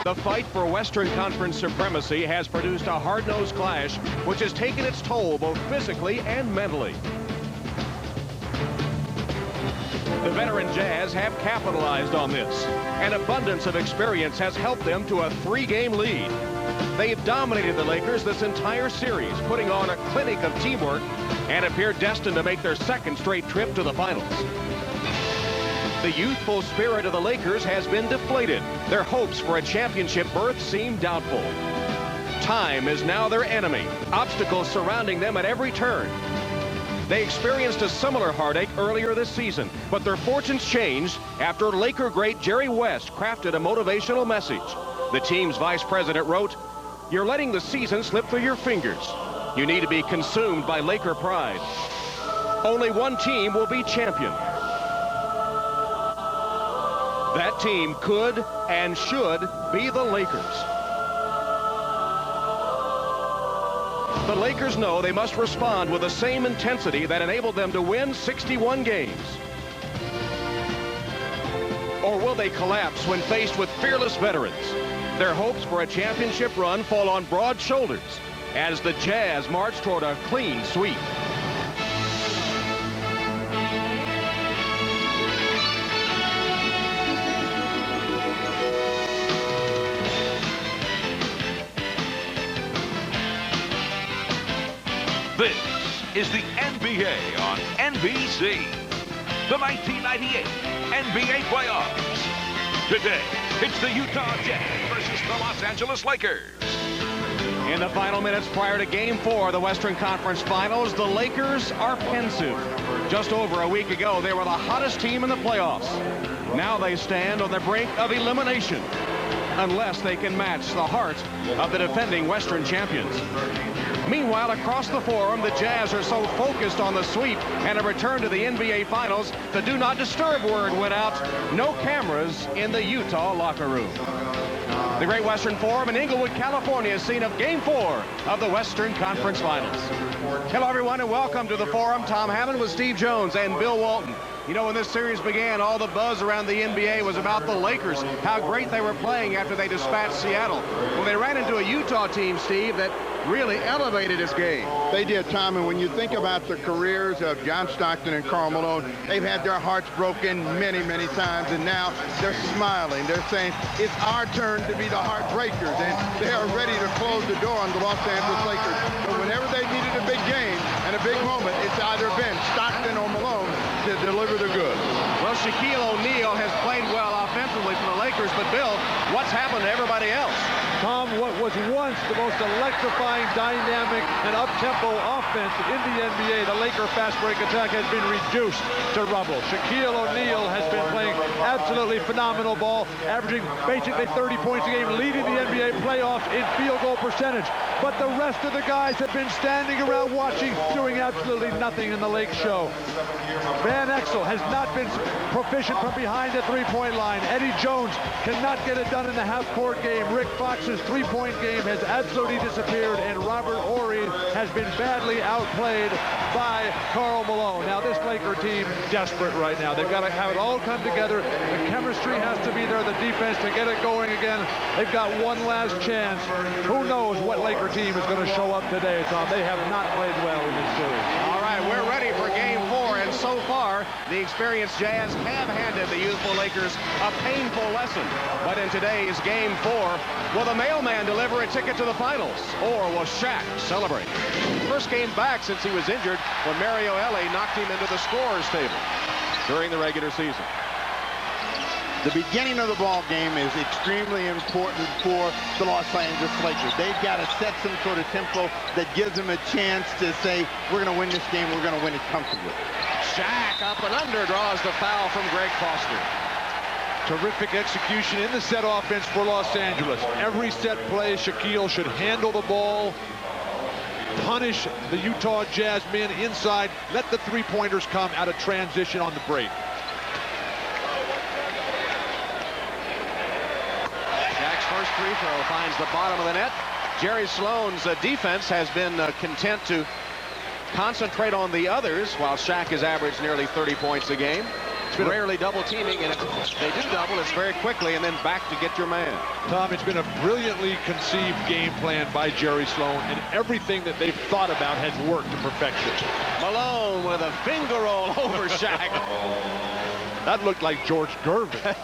The fight for Western Conference supremacy has produced a hard-nosed clash which has taken its toll both physically and mentally. The veteran Jazz have capitalized on this. An abundance of experience has helped them to a 3-game lead. They've dominated the Lakers this entire series, putting on a clinic of teamwork and appear destined to make their second straight trip to the finals. The youthful spirit of the Lakers has been deflated. Their hopes for a championship berth seem doubtful. Time is now their enemy, obstacles surrounding them at every turn. They experienced a similar heartache earlier this season, but their fortunes changed after Laker great Jerry West crafted a motivational message. The team's vice president wrote, "You're letting the season slip through your fingers. You need to be consumed by Laker pride. Only one team will be champion. That team could and should be the Lakers." The Lakers know they must respond with the same intensity that enabled them to win 61 games. Or will they collapse when faced with fearless veterans? Their hopes for a championship run fall on broad shoulders as the Jazz march toward a clean sweep. This is the NBA on NBC. The 1998 NBA playoffs. Today, it's the Utah Jazz versus the Los Angeles Lakers. In the final minutes prior to Game 4 of the Western Conference Finals, the Lakers are pensive. Just over a week ago, they were the hottest team in the playoffs. Now they stand on the brink of elimination, unless they can match the heart of the defending Western champions. Meanwhile, across the Forum, the Jazz are so focused on the sweep and a return to the NBA Finals, the do not disturb word went out. No cameras in the Utah locker room. The Great Western Forum in Inglewood, California, is scene of Game 4 of the Western Conference Finals. Hello, everyone, and welcome to the Forum. Tom Hammond with Steve Jones and Bill Walton. You know, when this series began, all the buzz around the NBA was about the Lakers, how great they were playing after they dispatched Seattle. Well, they ran into a Utah team, Steve, that really elevated its game. They did, Tom, and when you think about the careers of John Stockton and Karl Malone, they've had their hearts broken many, many times, and now they're smiling. They're saying, it's our turn to be the heartbreakers, and they are ready to close the door on the Los Angeles Lakers. But whenever they needed a big game and a big moment, it's either been Stockton or Malone to deliver the goods. Well, Shaquille O'Neal has played well offensively for the Lakers, but Bill, what's happened to everybody else? Tom, what was once the most electrifying, dynamic, and up-tempo offense in the NBA, the Laker fast-break attack has been reduced to rubble. Shaquille O'Neal has been playing absolutely phenomenal ball, averaging basically 30 points a game, leading the NBA playoffs in field goal percentage. But the rest of the guys have been standing around watching, doing absolutely nothing in the Lake show. Van Exel has not been proficient from behind the three-point line. Eddie Jones cannot get it done in the half-court game. Rick Fox's three-point game has absolutely disappeared, and Robert Horry has been badly outplayed by Karl Malone. Now, this Laker team, desperate right now. They've got to have it all come together. The chemistry has to be there, the defense to get it going again. They've got one last chance. Who knows what Laker team is going to show up today, Tom. They have not played well in this series. All right, we're ready for Game 4, and so far, the experienced Jazz have handed the youthful Lakers a painful lesson. But in today's Game 4, will the mailman deliver a ticket to the finals, or will Shaq celebrate? First game back since he was injured when Mario Elie knocked him into the scorer's table during the regular season. The beginning of the ball game is extremely important for the Los Angeles Lakers. They've got to set some sort of tempo that gives them a chance to say, we're going to win this game, we're going to win it comfortably. Shaq up and under, draws the foul from Greg Foster. Terrific execution in the set offense for Los Angeles. Every set play, Shaquille should handle the ball, punish the Utah Jazz men inside, let the three-pointers come out of transition on the break. First free throw finds the bottom of the net. Jerry Sloan's defense has been content to concentrate on the others while Shaq has averaged nearly 30 points a game. rarely double teaming, and if they do double, it's very quickly, and then back to get your man. Tom, it's been a brilliantly conceived game plan by Jerry Sloan, and everything that they've thought about has worked to perfection. Malone with a finger roll over Shaq. That looked like George Gervin.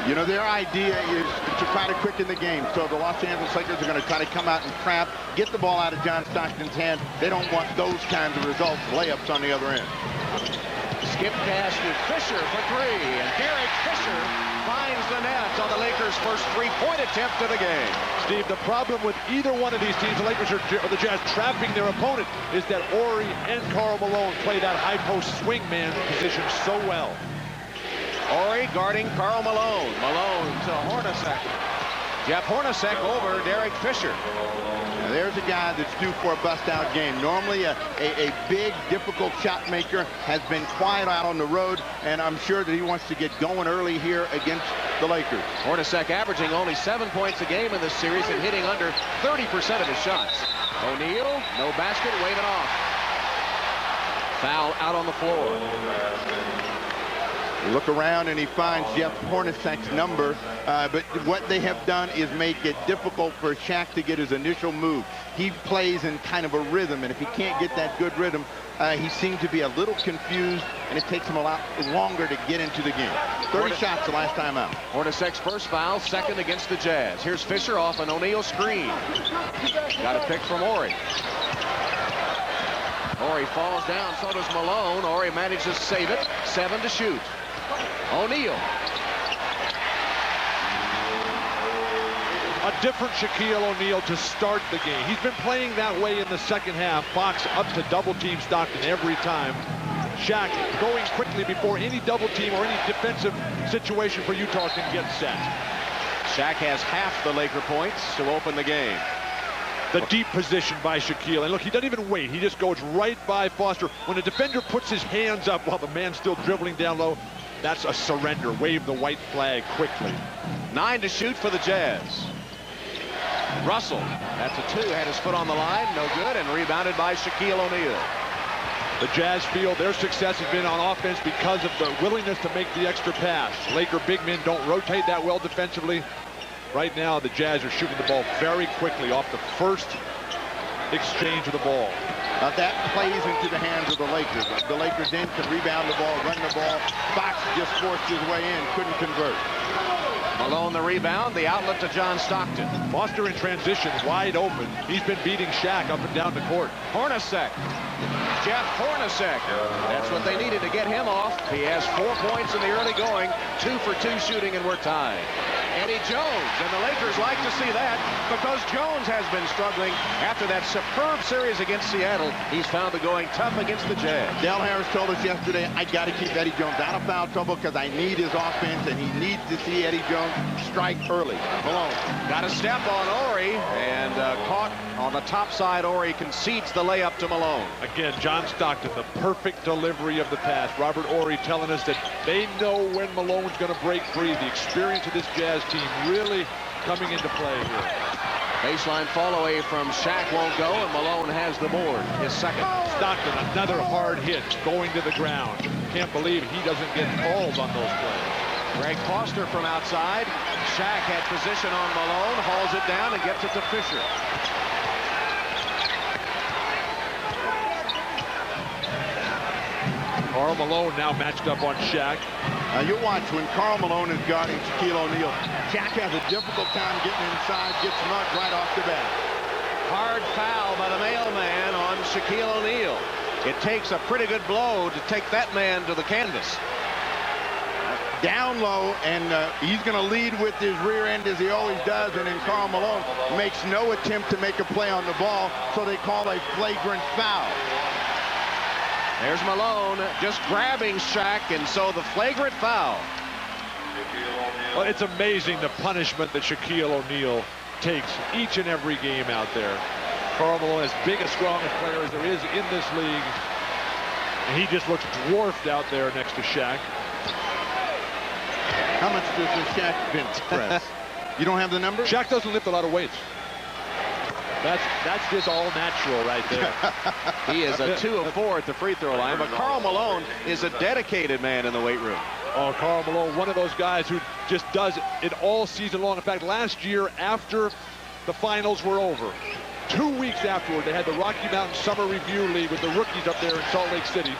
You know, their idea is to try to quicken the game. So the Los Angeles Lakers are going to try to come out and trap, get the ball out of John Stockton's hand. They don't want those kinds of results, layups on the other end. Skip pass to Fisher for three, and Derek Fisher finds the net on the Lakers' first three-point attempt of the game. Steve, the problem with either one of these teams, the Lakers or the Jazz, trapping their opponent, is that Horry and Karl Malone play that high-post swing man position so well. Horry guarding Karl Malone. Malone to Hornacek. Jeff Hornacek over Derek Fisher. Now there's a guy that's due for a bust-out game. Normally a big, difficult shot maker, has been quiet out on the road, and I'm sure that he wants to get going early here against the Lakers. Hornacek averaging only 7 points a game in this series and hitting under 30% of his shots. O'Neal, no basket, waving off. Foul out on the floor. Look around and he finds Jeff Hornacek's number, but what they have done is make it difficult for Shaq to get his initial move. He plays in kind of a rhythm, and if he can't get that good rhythm, he seems to be a little confused, and it takes him a lot longer to get into the game. 30 shots the last time out. Hornacek's first foul, second against the Jazz. Here's Fisher off an O'Neal screen. Got a pick from Horry. Horry falls down, so does Malone. Horry manages to save it. 7 to shoot. O'Neal. A different Shaquille O'Neal to start the game. He's been playing that way in the second half. Fox up to double team Stockton every time. Shaq going quickly before any double team or any defensive situation for Utah can get set. Shaq has half the Laker points to open the game. The deep position by Shaquille. And look, he doesn't even wait. He just goes right by Foster. When a defender puts his hands up while the man's still dribbling down low, that's a surrender. Wave the white flag quickly. 9 to shoot for the Jazz. Russell, that's a 2, had his foot on the line, no good, and rebounded by Shaquille O'Neal. The Jazz feel their success has been on offense because of the willingness to make the extra pass. Laker big men don't rotate that well defensively. Right now, the Jazz are shooting the ball very quickly off the first exchange of the ball. That plays into the hands of the Lakers. The Lakers then can rebound the ball, run the ball. Fox just forced his way in, couldn't convert. Malone the rebound, the outlet to John Stockton. Foster in transition, wide open. He's been beating Shaq up and down the court. Hornacek. Jeff Hornacek. That's what they needed to get him off. He has 4 points in the early going, 2 for 2 shooting, and we're tied. Eddie Jones, and the Lakers like to see that because Jones has been struggling after that superb series against Seattle. He's found the going tough against the Jazz. Del Harris told us yesterday, I got to keep Eddie Jones out of foul trouble because I need his offense, and he needs to see Eddie Jones strike early. Malone. Got a step on Horry, and caught on the top side. Horry concedes the layup to Malone. Again, John Stockton, the perfect delivery of the pass. Robert Horry telling us that they know when Malone's going to break free. The experience of this Jazz team really coming into play here. Baseline follow away from Shaq won't go, and Malone has the board. His second. Stockton, another hard hit going to the ground. Can't believe he doesn't get called on those plays. Greg Foster from outside. Shaq had position on Malone, hauls it down and gets it to Fisher. Karl Malone now matched up on Shaq. Now you'll watch when Karl Malone is guarding Shaquille O'Neal. Shaq has a difficult time getting inside, gets mugged right off the bat. Hard foul by the mailman on Shaquille O'Neal. It takes a pretty good blow to take that man to the canvas. Down low, and he's going to lead with his rear end as he always does, and then Karl Malone makes no attempt to make a play on the ball, so they call a flagrant foul. There's Malone just grabbing Shaq, and so the flagrant foul. Well, it's amazing the punishment that Shaquille O'Neal takes each and every game out there. Karl Malone, as big, as strong a player as there is in this league, and he just looks dwarfed out there next to Shaq. How much does the Shaq bench press? You don't have the number? Shaq doesn't lift a lot of weights. That's just all natural right there. He is a 2 of 4 at the free throw line, but Karl Malone is a dedicated man in the weight room. Oh, Karl Malone, one of those guys who just does it all season long. In fact, last year after the finals were over, 2 weeks afterward, they had the Rocky Mountain Summer Review League with the rookies up there in Salt Lake City.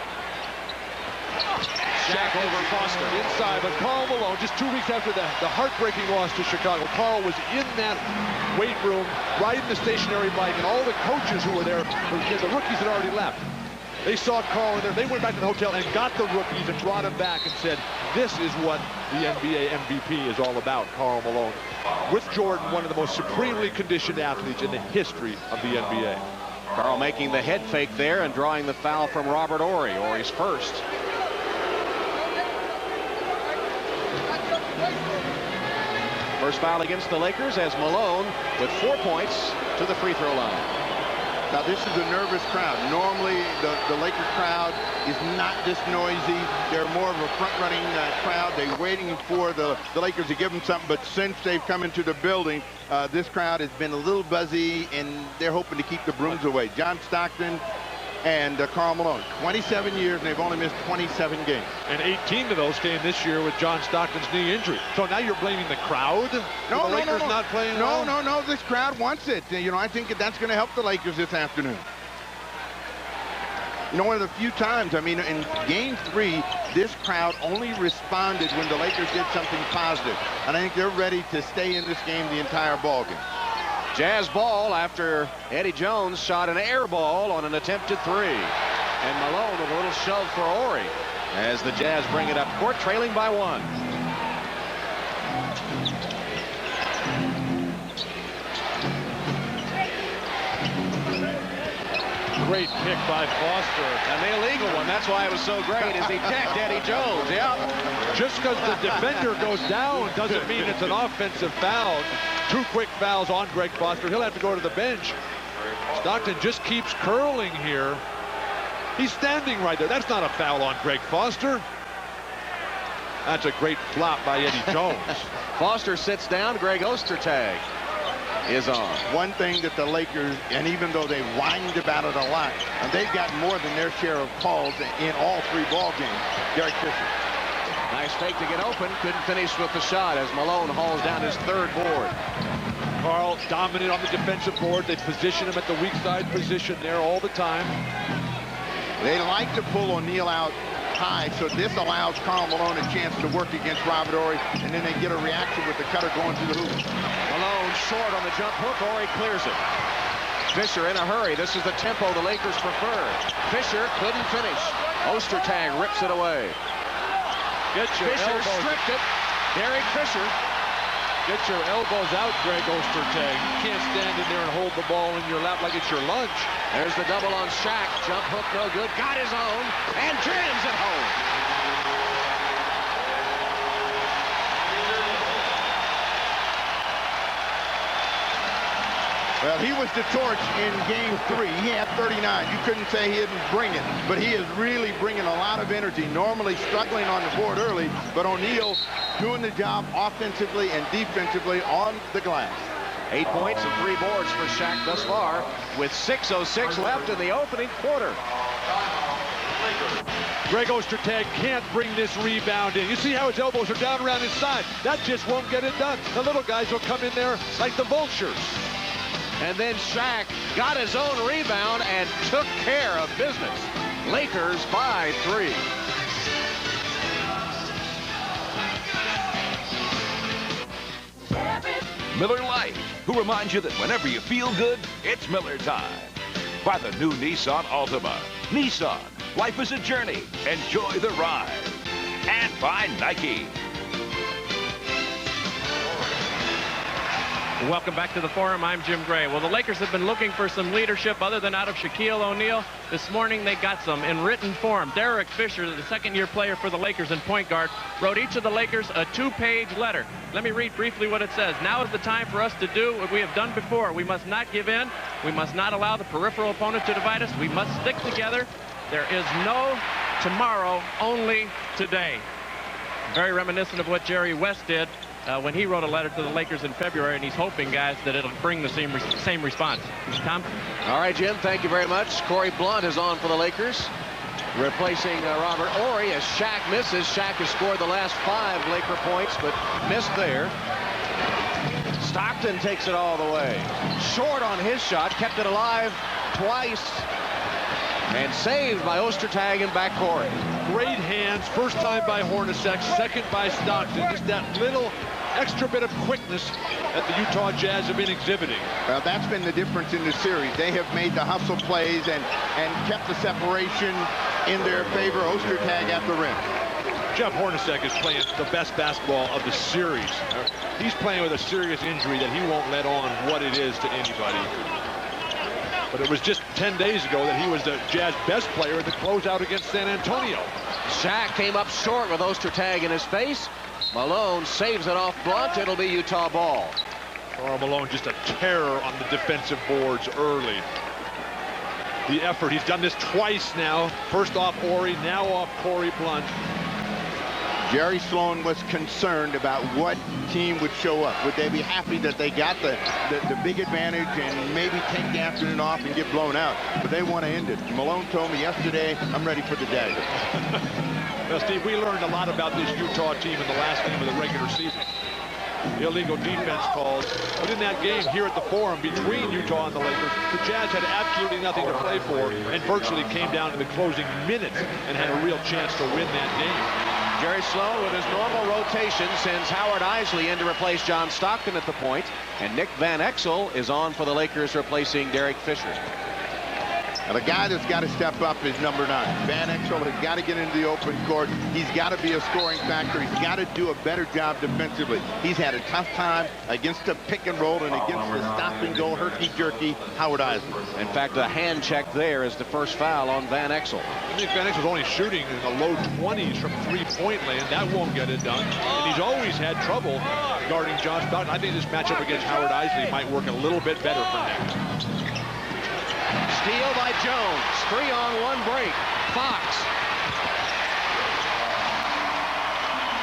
Shaq over Foster. Inside, but Karl Malone, just 2 weeks after the heartbreaking loss to Chicago, Karl was in that weight room, riding the stationary bike, and all the coaches who were there, the rookies had already left. They saw Karl in there. They went back to the hotel and got the rookies and brought him back and said, this is what the NBA MVP is all about, Karl Malone. With Jordan, one of the most supremely conditioned athletes in the history of the NBA. Karl making the head fake there and drawing the foul from Robert Horry. Horry's first. First foul against the Lakers as Malone with 4 points to the free throw line. Now, this is a nervous crowd. Normally, the Lakers crowd is not this noisy. They're more of a front-running crowd. They're waiting for the Lakers to give them something. But since they've come into the building, this crowd has been a little buzzy, and they're hoping to keep the brooms away. John Stockton and Karl Malone, 27 years, and they've only missed 27 games. And 18 of those came this year with John Stockton's knee injury. So now you're blaming the crowd? No, the Lakers not playing well? No. This crowd wants it. You know, I think that's going to help the Lakers this afternoon. You know, one of the few times, I mean, in Game 3, this crowd only responded when the Lakers did something positive. And I think they're ready to stay in this game the entire ballgame. Jazz ball after Eddie Jones shot an air ball on an attempted three. And Malone with a little shove for Horry as the Jazz bring it up court, trailing by 1. Great pick by Foster. And the illegal one, that's why it was so great, is he decked Eddie Jones. Yep. Just because the defender goes down doesn't mean it's an offensive foul. 2 quick fouls on Greg Foster. He'll have to go to the bench. Stockton just keeps curling here. He's standing right there. That's not a foul on Greg Foster. That's a great flop by Eddie Jones. Foster sits down. Greg Ostertag is on. One thing that the Lakers, and even though they whined about it a lot, they've got more than their share of calls in all 3 ball games. Derek Fisher. Nice fake to get open. Couldn't finish with the shot as Malone hauls down his 3rd board. Karl dominant on the defensive board. They position him at the weak side position there all the time. They like to pull O'Neal out high, so this allows Karl Malone a chance to work against Robert Horry, and then they get a reaction with the cutter going through the hoop. Malone short on the jump hook. Horry clears it. Fisher in a hurry. This is the tempo the Lakers prefer. Fisher couldn't finish. Ostertag rips it away. Get your Fisher elbows. stripped it. Derek Fisher. Get your elbows out, Greg Ostertag. You can't stand in there and hold the ball in your lap like it's your lunch. There's the double on Shaq. Jump hook no good. Got his own and jams it home. Well, he was the torch in Game 3. He had 39. You couldn't say he didn't bring it, but he is really bringing a lot of energy. Normally struggling on the board early, but O'Neal doing the job offensively and defensively on the glass. 8 points and 3 boards for Shaq thus far with 6:06 left in the opening quarter. Greg Ostertag can't bring this rebound in. You see how his elbows are down around his side. That just won't get it done. The little guys will come in there like the vultures. And then Shaq got his own rebound and took care of business. Lakers by 3. Miller Lite, who reminds you that whenever you feel good, it's Miller time. By the new Nissan Altima. Nissan, life is a journey. Enjoy the ride. And by Nike. Welcome back to the Forum. I'm Jim Gray. Well, the Lakers have been looking for some leadership other than out of Shaquille O'Neal. This morning they got some in written form. Derek Fisher, the second-year player for the Lakers and point guard, wrote each of the Lakers a 2-page letter. Let me read briefly what it says. Now is the time for us to do what we have done before. We must not give in. We must not allow the peripheral opponent to divide us. We must stick together. There is no tomorrow, only today. Very reminiscent of what Jerry West did when he wrote a letter to the Lakers in February, and he's hoping, guys, that it'll bring the same response. Tom? All right, Jim, thank you very much. Corey Blunt is on for the Lakers, replacing Robert Horry as Shaq misses. Shaq has scored the last 5 Laker points, but missed there. Stockton takes it all the way. Short on his shot, kept it alive twice, and saved by Ostertag and backcourt. Great hands, first time by Hornacek, second by Stockton. Just that little extra bit of quickness that the Utah Jazz have been exhibiting. Well, that's been the difference in the series. They have made the hustle plays and kept the separation in their favor. Ostertag at the rim. Jeff Hornacek is playing the best basketball of the series. He's playing with a serious injury that he won't let on what it is to anybody. But it was just 10 days ago that he was the Jazz best player in the closeout against San Antonio. Shaq came up short with Ostertag in his face. Malone saves it off Blunt. It'll be Utah ball. Karl Malone just a terror on the defensive boards early. The effort, he's done this twice now. First off Horry, now off Corey Blunt. Jerry Sloan was concerned about what team would show up. Would they be happy that they got the big advantage and maybe take the afternoon off and get blown out? But they want to end it. Malone told me yesterday, I'm ready for the dagger. Well, Steve, we learned a lot about this Utah team in the last game of the regular season. Illegal defense calls. But in that game here at the Forum between Utah and the Lakers, the Jazz had absolutely nothing to play for and virtually came down to the closing minutes and had a real chance to win that game. Jerry Sloan, with his normal rotation, sends Howard Isley in to replace John Stockton at the point, and Nick Van Exel is on for the Lakers, replacing Derek Fisher. Now, the guy that's got to step up is number 9. Van Exel has got to get into the open court. He's got to be a scoring factor. He's got to do a better job defensively. He's had a tough time against the pick and roll and against the stop and go herky-jerky Howard Isley. In fact, a hand check there is the first foul on Van Exel. I think Van Exel's only shooting in the low 20s from three-point land. That won't get it done. And he's always had trouble guarding John Stockton. I think this matchup against Howard Isley might work a little bit better for Nick. Steal by Jones. 3-on-1 break. Fox.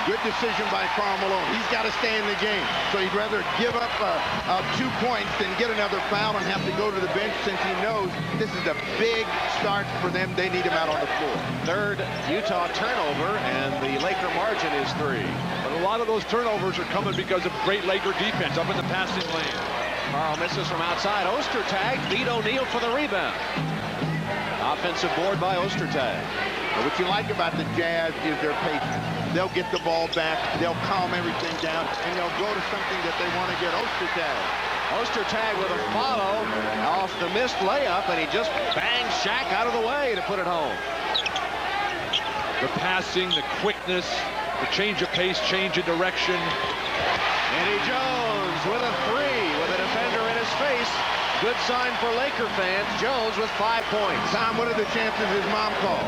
Good decision by Karl Malone. He's got to stay in the game. So he'd rather give up 2 points than get another foul and have to go to the bench, since he knows this is a big start for them. They need him out on the floor. Third Utah turnover, and the Laker margin is 3. But a lot of those turnovers are coming because of great Laker defense up in the passing lane. Karl misses from outside. Ostertag beat O'Neal for the rebound. Offensive board by Ostertag. What you like about the Jazz is their patience. They'll get the ball back, they'll calm everything down, and they'll go to something that they want to get. Ostertag with a follow off the missed layup, and he just bangs Shaq out of the way to put it home. The passing, the quickness, the change of pace, change of direction. Eddie Jones with a 3 with a defender in his face. Good sign for Laker fans. Jones with 5 points. Tom, what are the chances his mom called?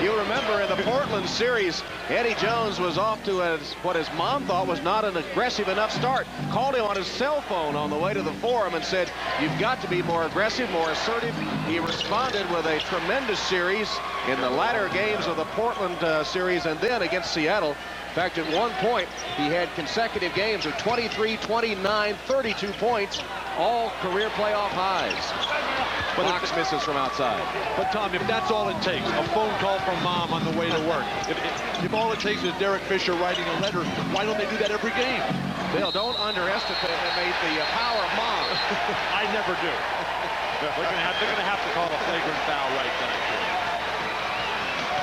You remember in the Portland series, Eddie Jones was off to what his mom thought was not an aggressive enough start. Called him on his cell phone on the way to the Forum and said, you've got to be more aggressive, more assertive. He responded with a tremendous series in the latter games of the Portland series and then against Seattle. In fact, at one point, he had consecutive games of 23, 29, 32 points, all career playoff highs. Fox misses from outside. But, Tom, if that's all it takes, a phone call from mom on the way to work, if all it takes is Derek Fisher writing a letter, why don't they do that every game? Bill, don't underestimate the power of mom. I never do. They're going to have to call a flagrant foul right then.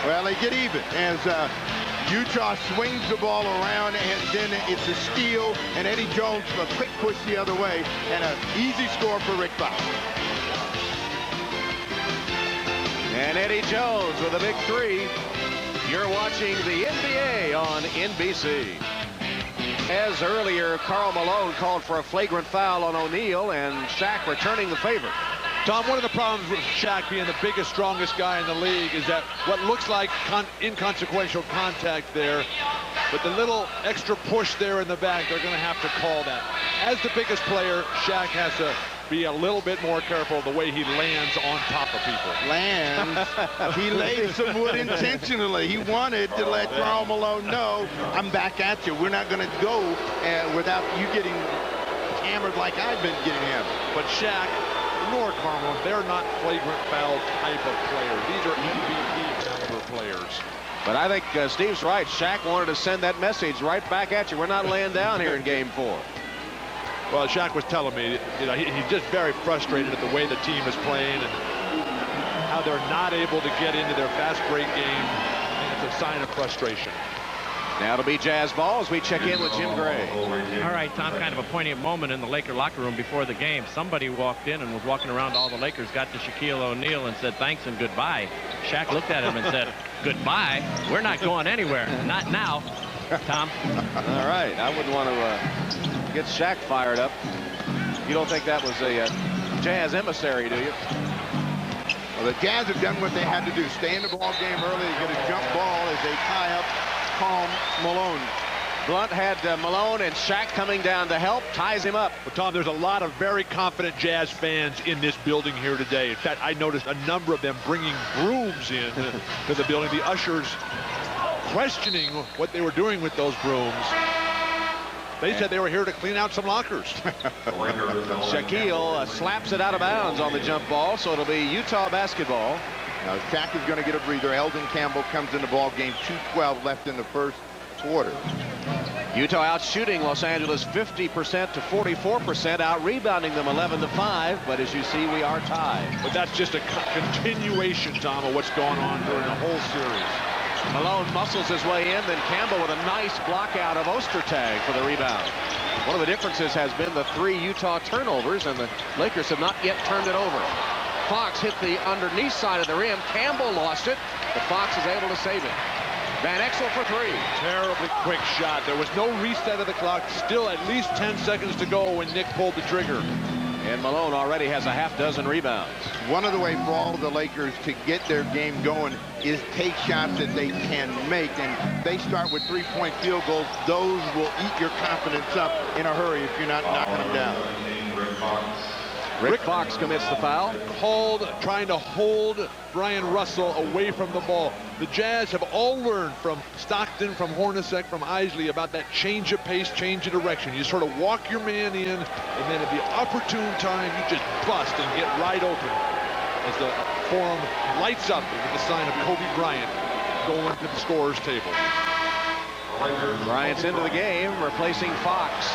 Well, they get even as Utah swings the ball around, and then it's a steal, and Eddie Jones a quick push the other way, and an easy score for Rick Fox. And Eddie Jones with a big 3. You're watching the NBA on NBC. As earlier, Karl Malone called for a flagrant foul on O'Neal, and Shaq returning the favor. Tom, one of the problems with Shaq being the biggest, strongest guy in the league is that what looks like inconsequential contact there, but the little extra push there in the back, they're going to have to call that. As the biggest player, Shaq has to be a little bit more careful of the way he lands on top of people. Lands. He laid some wood intentionally. He wanted to let Karl Malone know, I'm back at you. We're not going to go without you getting hammered like I've been getting hammered. But Shaq nor Karl Malone, they're not flagrant foul type of players. These are MVP caliber players. But I think Steve's right. Shaq wanted to send that message right back at you. We're not laying down here in Game 4. Well, Shaq was telling me, he's just very frustrated at the way the team is playing and how they're not able to get into their fast break game. And it's a sign of frustration. Now it'll be Jazz ball as we check in with Jim Gray. All right, Tom, kind of a poignant moment in the Laker locker room before the game. Somebody walked in and was walking around to all the Lakers, got to Shaquille O'Neal and said thanks and goodbye. Shaq looked at him and said, goodbye? We're not going anywhere. Not now, Tom. All right, I wouldn't want to get Shaq fired up. You don't think that was a Jazz emissary, do you? Well, the Jazz have done what they had to do. Stay in the ball game early and get a jump ball as they tie up Karl Malone. Blunt had Malone and Shaq coming down to help, ties him up. But Tom, there's a lot of very confident Jazz fans in this building here today. In fact, I noticed a number of them bringing brooms in to the building. The ushers questioning what they were doing with those brooms. They said they were here to clean out some lockers. Shaquille slaps it out of bounds on the jump ball, so it'll be Utah basketball. Now Shaq is going to get a breather. Eldon Campbell comes in the ball game. 2:12 left in the first quarter. Utah out shooting Los Angeles 50% to 44%, out rebounding them 11-5. But as you see, we are tied. But that's just a continuation, Tom, of what's going on during the whole series. Malone muscles his way in, then Campbell with a nice block out of Ostertag for the rebound. One of the differences has been the 3 Utah turnovers, and the Lakers have not yet turned it over. Fox hit the underneath side of the rim. Campbell lost it, but Fox is able to save it. Van Exel for 3. Terribly quick shot. There was no reset of the clock. Still at least 10 seconds to go when Nick pulled the trigger. And Malone already has a half dozen rebounds. One of the ways for all of the Lakers to get their game going is take shots that they can make. And they start with 3-point field goals. Those will eat your confidence up in a hurry if you're not knocking them down. Rick Fox commits the foul. Trying to hold Brian Russell away from the ball. The Jazz have all learned from Stockton, from Hornacek, from Isley about that change of pace, change of direction. You sort of walk your man in, and then at the opportune time, you just bust and get right open. As the forum lights up with the sign of Kobe Bryant going to the scorer's table. Bryant's into the game, replacing Fox.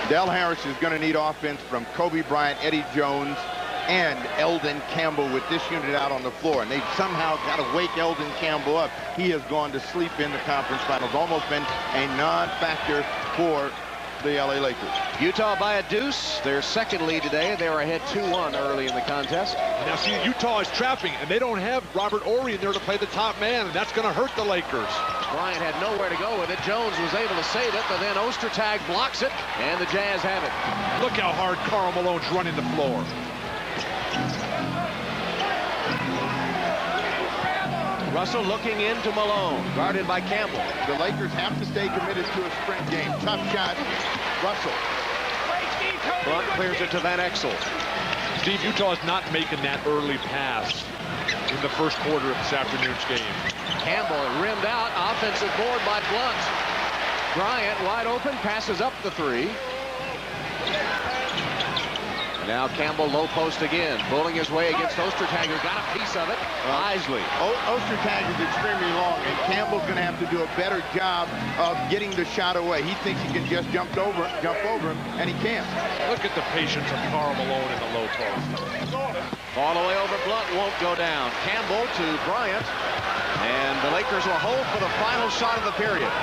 Del Harris is going to need offense from Kobe Bryant, Eddie Jones, and Eldon Campbell with this unit out on the floor. And they've somehow got to wake Eldon Campbell up. He has gone to sleep in the conference finals. Almost been a non-factor for the LA Lakers. Utah by a deuce. Their second lead today. They were ahead 2-1 early in the contest. Now see, Utah is trapping, and they don't have Robert Horry in there to play the top man, and that's going to hurt the Lakers. Bryant had nowhere to go with it. Jones was able to save it, but then Ostertag blocks it, and the Jazz have it. Look how hard Karl Malone's running the floor. Russell looking into Malone, guarded by Campbell. The Lakers have to stay committed to a sprint game. Tough shot. Russell. Blunt clears it to Van Exel. Steve, Utah is not making that early pass in the first quarter of this afternoon's game. Campbell rimmed out. Offensive board by Blunt. Bryant wide open, passes up the 3. Now Campbell low post again, bowling his way against Ostertag, who got a piece of it. Isley. Ostertag is extremely long, and Campbell's going to have to do a better job of getting the shot away. He thinks he can just jump over him, and he can't. Look at the patience of Karl Malone in the low post. All the way over Blunt, won't go down. Campbell to Bryant, and the Lakers will hold for the final shot of the period.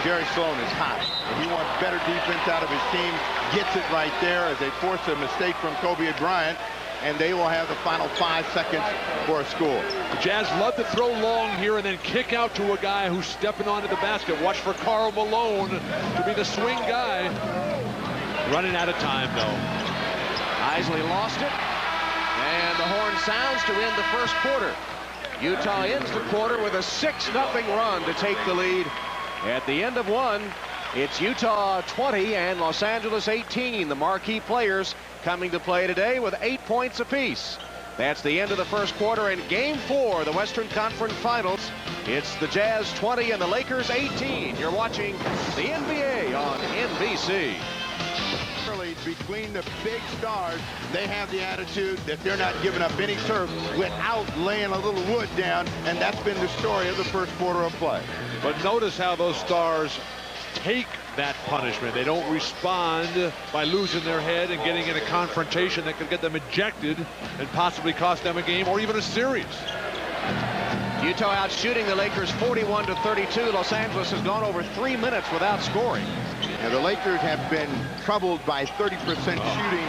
Jerry Sloan is hot. He wants better defense out of his team. Gets it right there as they force a mistake from Kobe Bryant, and they will have the final 5 seconds for a score. The Jazz love to throw long here and then kick out to a guy who's stepping onto the basket. Watch for Karl Malone to be the swing guy. Running out of time, though. Isley lost it, and the horn sounds to end the first quarter. Utah ends the quarter with a 6-0 run to take the lead. At the end of one, it's Utah 20 and Los Angeles 18. The marquee players coming to play today with 8 points apiece. That's the end of the first quarter in Game 4, the Western Conference Finals. It's the Jazz 20 and the Lakers 18. You're watching the NBA on NBC. Between the big stars, they have the attitude that they're not giving up any turf without laying a little wood down, and that's been the story of the first quarter of play. But notice how those stars take that punishment. They don't respond by losing their head and getting in a confrontation that could get them ejected and possibly cost them a game or even a series. Utah out shooting the Lakers 41-32. Los Angeles has gone over 3 minutes without scoring. Now, the Lakers have been troubled by 30% shooting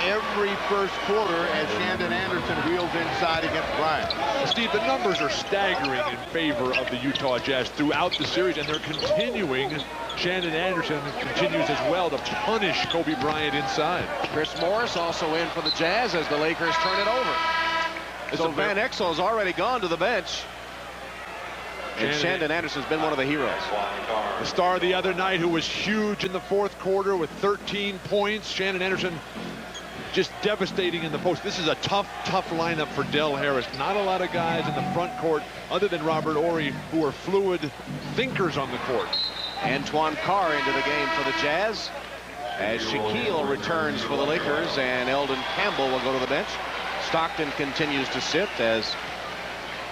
every first quarter as Shandon Anderson wheels inside against Bryant. Steve, the numbers are staggering in favor of the Utah Jazz throughout the series, and they're continuing. Shandon Anderson continues as well to punish Kobe Bryant inside. Chris Morris also in for the Jazz as the Lakers turn it over. So Van Exel's already gone to the bench. And Shandon Anderson's been one of the heroes. The star the other night, who was huge in the fourth quarter with 13 points. Shandon Anderson just devastating in the post. This is a tough lineup for Del Harris. Not a lot of guys in the front court other than Robert Horry who are fluid thinkers on the court. Antoine Carr into the game for the Jazz as Shaquille returns for the Lakers, and Eldon Campbell will go to the bench. Stockton continues to sit as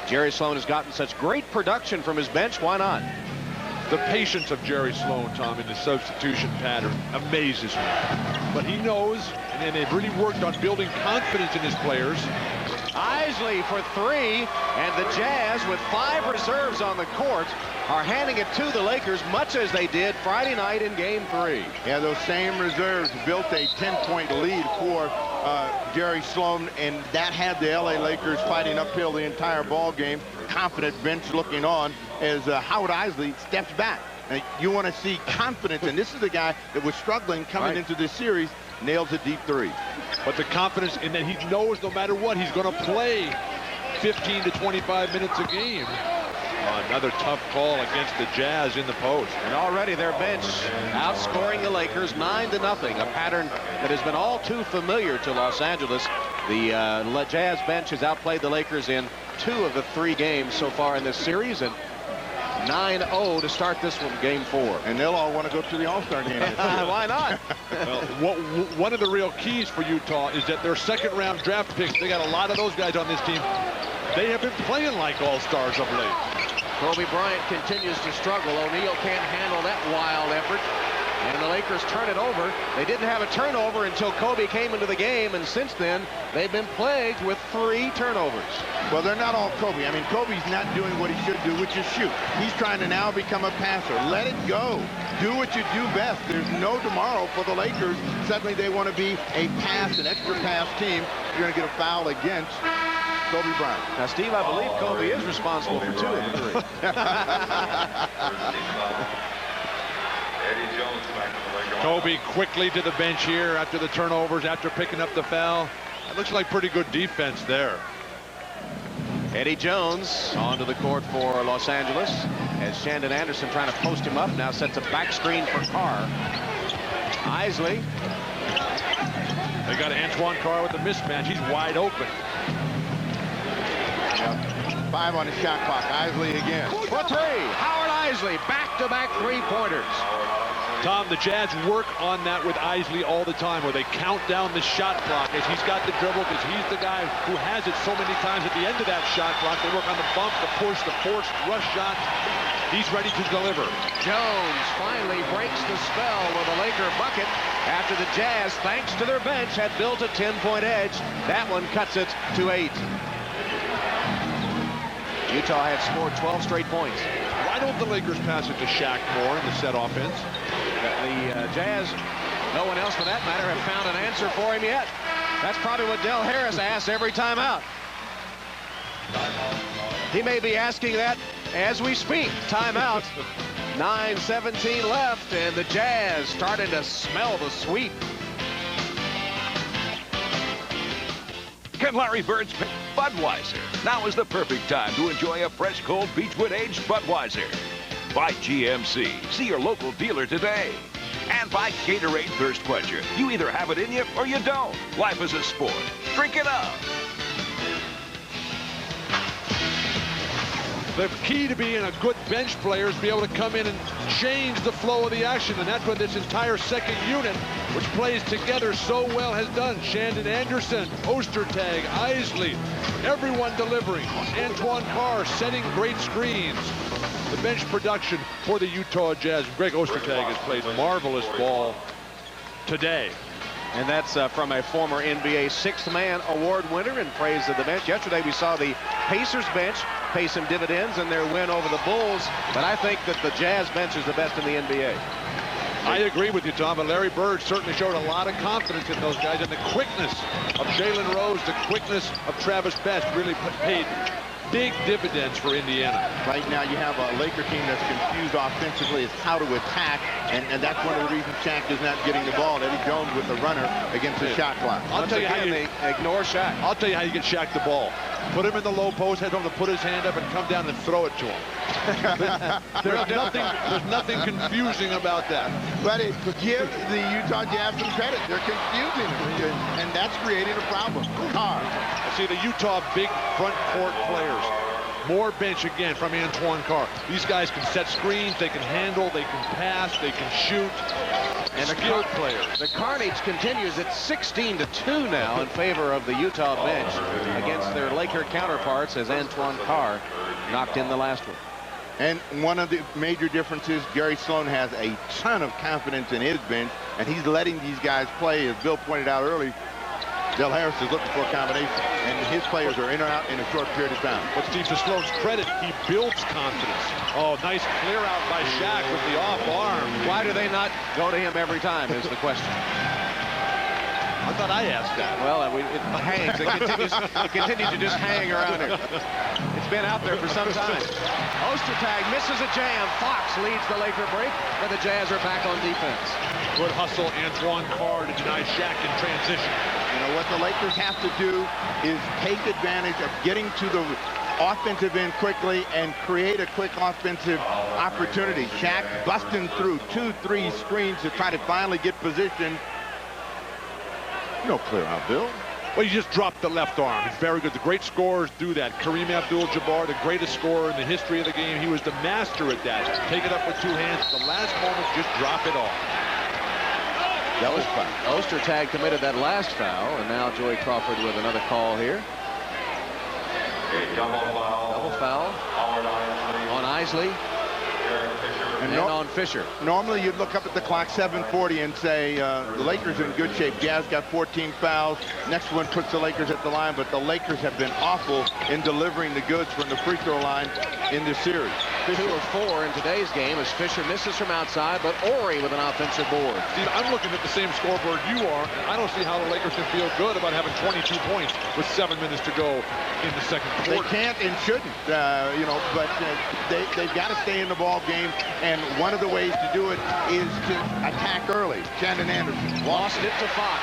Jerry Sloan has gotten such great production from his bench. Why not? The patience of Jerry Sloan, Tom, in the substitution pattern amazes me. But he knows, and they've really worked on building confidence in his players. Isley for three, and the Jazz, with 5 reserves on the court, are handing it to the Lakers, much as they did Friday night in Game 3. Yeah, those same reserves built a 10-point lead for Jerry Sloan, and that had the LA Lakers fighting uphill the entire ball game. Confident bench looking on as Howard Isley steps back. Now, you want to see confidence, and this is the guy that was struggling coming into this series. Nails a deep three. But the confidence in that he knows no matter what, he's going to play 15 to 25 minutes a game. Another tough call against the Jazz in the post. And already their bench outscoring the Lakers 9-0, a pattern that has been all too familiar to Los Angeles. The Jazz bench has outplayed the Lakers in 2 of the 3 games so far in this series, and 9-0 to start this one, Game 4. And they'll all want to go to the All-Star game. Why not? Well, one of the real keys for Utah is that their second-round draft picks, they got a lot of those guys on this team. They have been playing like all-stars of late. Kobe Bryant continues to struggle. O'Neal can't handle that wild effort. And the Lakers turn it over. They didn't have a turnover until Kobe came into the game, and since then, they've been plagued with 3 turnovers. Well, they're not all Kobe. I mean, Kobe's not doing what he should do, which is shoot. He's trying to now become a passer. Let it go. Do what you do best. There's no tomorrow for the Lakers. Suddenly they want to be a pass, an extra pass team. You're going to get a foul against Kobe Bryant. Now, Steve, I believe Kobe is responsible for 2 of the 3. Kobe quickly to the bench here after the turnovers, after picking up the foul. It looks like pretty good defense there. Eddie Jones onto the court for Los Angeles as Shandon Anderson trying to post him up. Now sets a back screen for Carr. Isley. They got Antoine Carr with the mismatch. He's wide open. 5 on the shot clock. Isley again. For 3. Howard Isley, back-to-back 3-pointers. Tom, the Jazz work on that with Isley all the time, where they count down the shot clock as he's got the dribble, because he's the guy who has it so many times at the end of that shot clock. They work on the bump, the push, the forced rush shots. He's ready to deliver. Jones finally breaks the spell with a Laker bucket after the Jazz, thanks to their bench, had built a 10-point edge. That one cuts it to 8. Utah had scored 12 straight points. Why don't the Lakers pass it to Shaq more in the set offense? The Jazz, no one else for that matter, have found an answer for him yet. That's probably what Del Harris asks every time out. He may be asking that as we speak. Timeout. 9:17 left, and the Jazz starting to smell the sweep. Can Larry Bird's pick Budweiser? Now is the perfect time to enjoy a fresh, cold Beechwood aged Budweiser. By GMC. See your local dealer today. And by Gatorade Thirst Quencher. You either have it in you or you don't. Life is a sport. Drink it up. The key to being a good bench player is to be able to come in and change the flow of the action, and that's what this entire second unit, which plays together so well, has done. Shandon Anderson, Ostertag, Isley, everyone delivering. Antoine Carr setting great screens. The bench production for the Utah Jazz. Greg Ostertag has played marvelous ball today. And that's from a former NBA sixth-man award winner in praise of the bench. Yesterday we saw the Pacers bench pay some dividends in their win over the Bulls, but I think that the Jazz bench is the best in the NBA. I agree with you, Tom, and Larry Bird certainly showed a lot of confidence in those guys, and the quickness of Jalen Rose, the quickness of Travis Best really paid big dividends for Indiana. Right now you have a Laker team that's confused offensively as how to attack, and that's one of the reasons Shaq is not getting the ball. Eddie Jones with the runner against the shot clock. I'll tell you how you ignore Shaq. I'll tell you how you get Shaq the ball. Put him in the low post, have him to put his hand up and come down and throw it to him. There's nothing confusing about that. But give the Utah Jazz some credit. They're confusing them, and that's creating a problem. Carr. See the Utah big front court players. More bench again from Antoine Carr. These guys can set screens, they can handle, they can pass, they can shoot. And skilled players. The carnage continues at 16-2 now in favor of the Utah bench against their Laker counterparts as Antoine Carr knocked in the last one. And one of the major differences, Gary Sloan has a ton of confidence in his bench, and he's letting these guys play. As Bill pointed out early, Del Harris is looking for a combination, and his players are in or out in a short period of time. But Steve, to Sloan's credit, he builds confidence. Oh, nice clear out by Shaq with the off arm. Why do they not go to him every time is the question. I thought I asked that. Well, it hangs. It continues to just hang around here. It's been out there for some time. Ostertag misses a jam. Fox leads the Laker break, but the Jazz are back on defense. Good hustle, Antoine Carr to deny Shaq in transition. You know, what the Lakers have to do is take advantage of getting to the offensive end quickly and create a quick offensive opportunity. Shaq busting through 2-3 screens to try to finally get position. No clear out, Bill. Well, you just dropped the left arm. It's very good. The great scorers do that. Kareem Abdul-Jabbar, the greatest scorer in the history of the game. He was the master at that. Take it up with two hands. At the last moment, just drop it off. That was fun. Ostertag committed that last foul, and now Joey Crawford with another call here. Double foul on Isley and on Fisher. Normally you'd look up at the clock, 7:40, and say the Lakers are in good shape. Jazz got 14 fouls. Next one puts the Lakers at the line, but the Lakers have been awful in delivering the goods from the free throw line in this series. 2 of 4 in today's game as Fisher misses from outside, but Horry with an offensive board. Steve, I'm looking at the same scoreboard you are, and I don't see how the Lakers can feel good about having 22 points with 7 minutes to go in the second quarter. They can't and shouldn't, you know, but they've got to stay in the ball game, and one of the ways to do it is to attack early. Shandon Anderson lost it to Fox,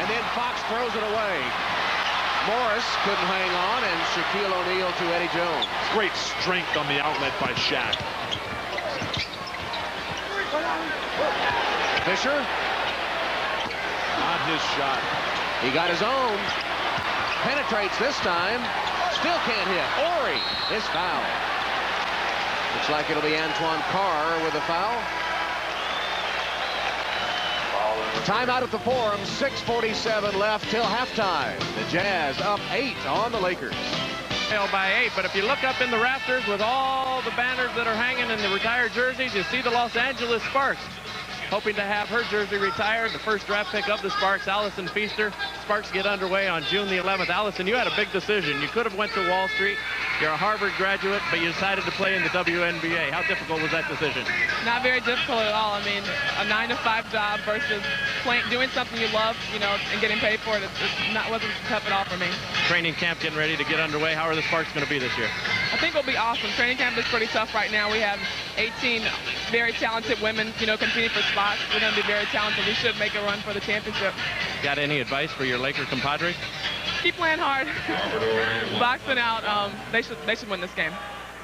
and then Fox throws it away. Morris couldn't hang on, and Shaquille O'Neal to Eddie Jones. Great strength on the outlet by Shaq. Fisher. Not his shot. He got his own. Penetrates this time. Still can't hit. Horry is foul. Looks like it'll be Antoine Carr with a foul. Timeout at the Forum, 6:47 left till halftime. The Jazz up 8 on the Lakers. Held by 8, but if you look up in the rafters with all the banners that are hanging in the retired jerseys, you see the Los Angeles Sparks hoping to have her jersey retired. The first draft pick of the Sparks, Allison Feaster. Sparks get underway on June the 11th. Allison, you had a big decision. You could have went to Wall Street. You're a Harvard graduate, but you decided to play in the WNBA. How difficult was that decision? Not very difficult at all. I mean, a 9-to-5 job versus doing something you love, you know, and getting paid for it. Wasn't tough at all for me. Training camp getting ready to get underway. How are the Sparks going to be this year? I think it'll be awesome. Training camp is pretty tough right now. We have 18 very talented women, you know, competing for spots. We're going to be very talented. We should make a run for the championship. Got any advice for your Laker compadres? keep playing hard. Boxing out. They should win this game.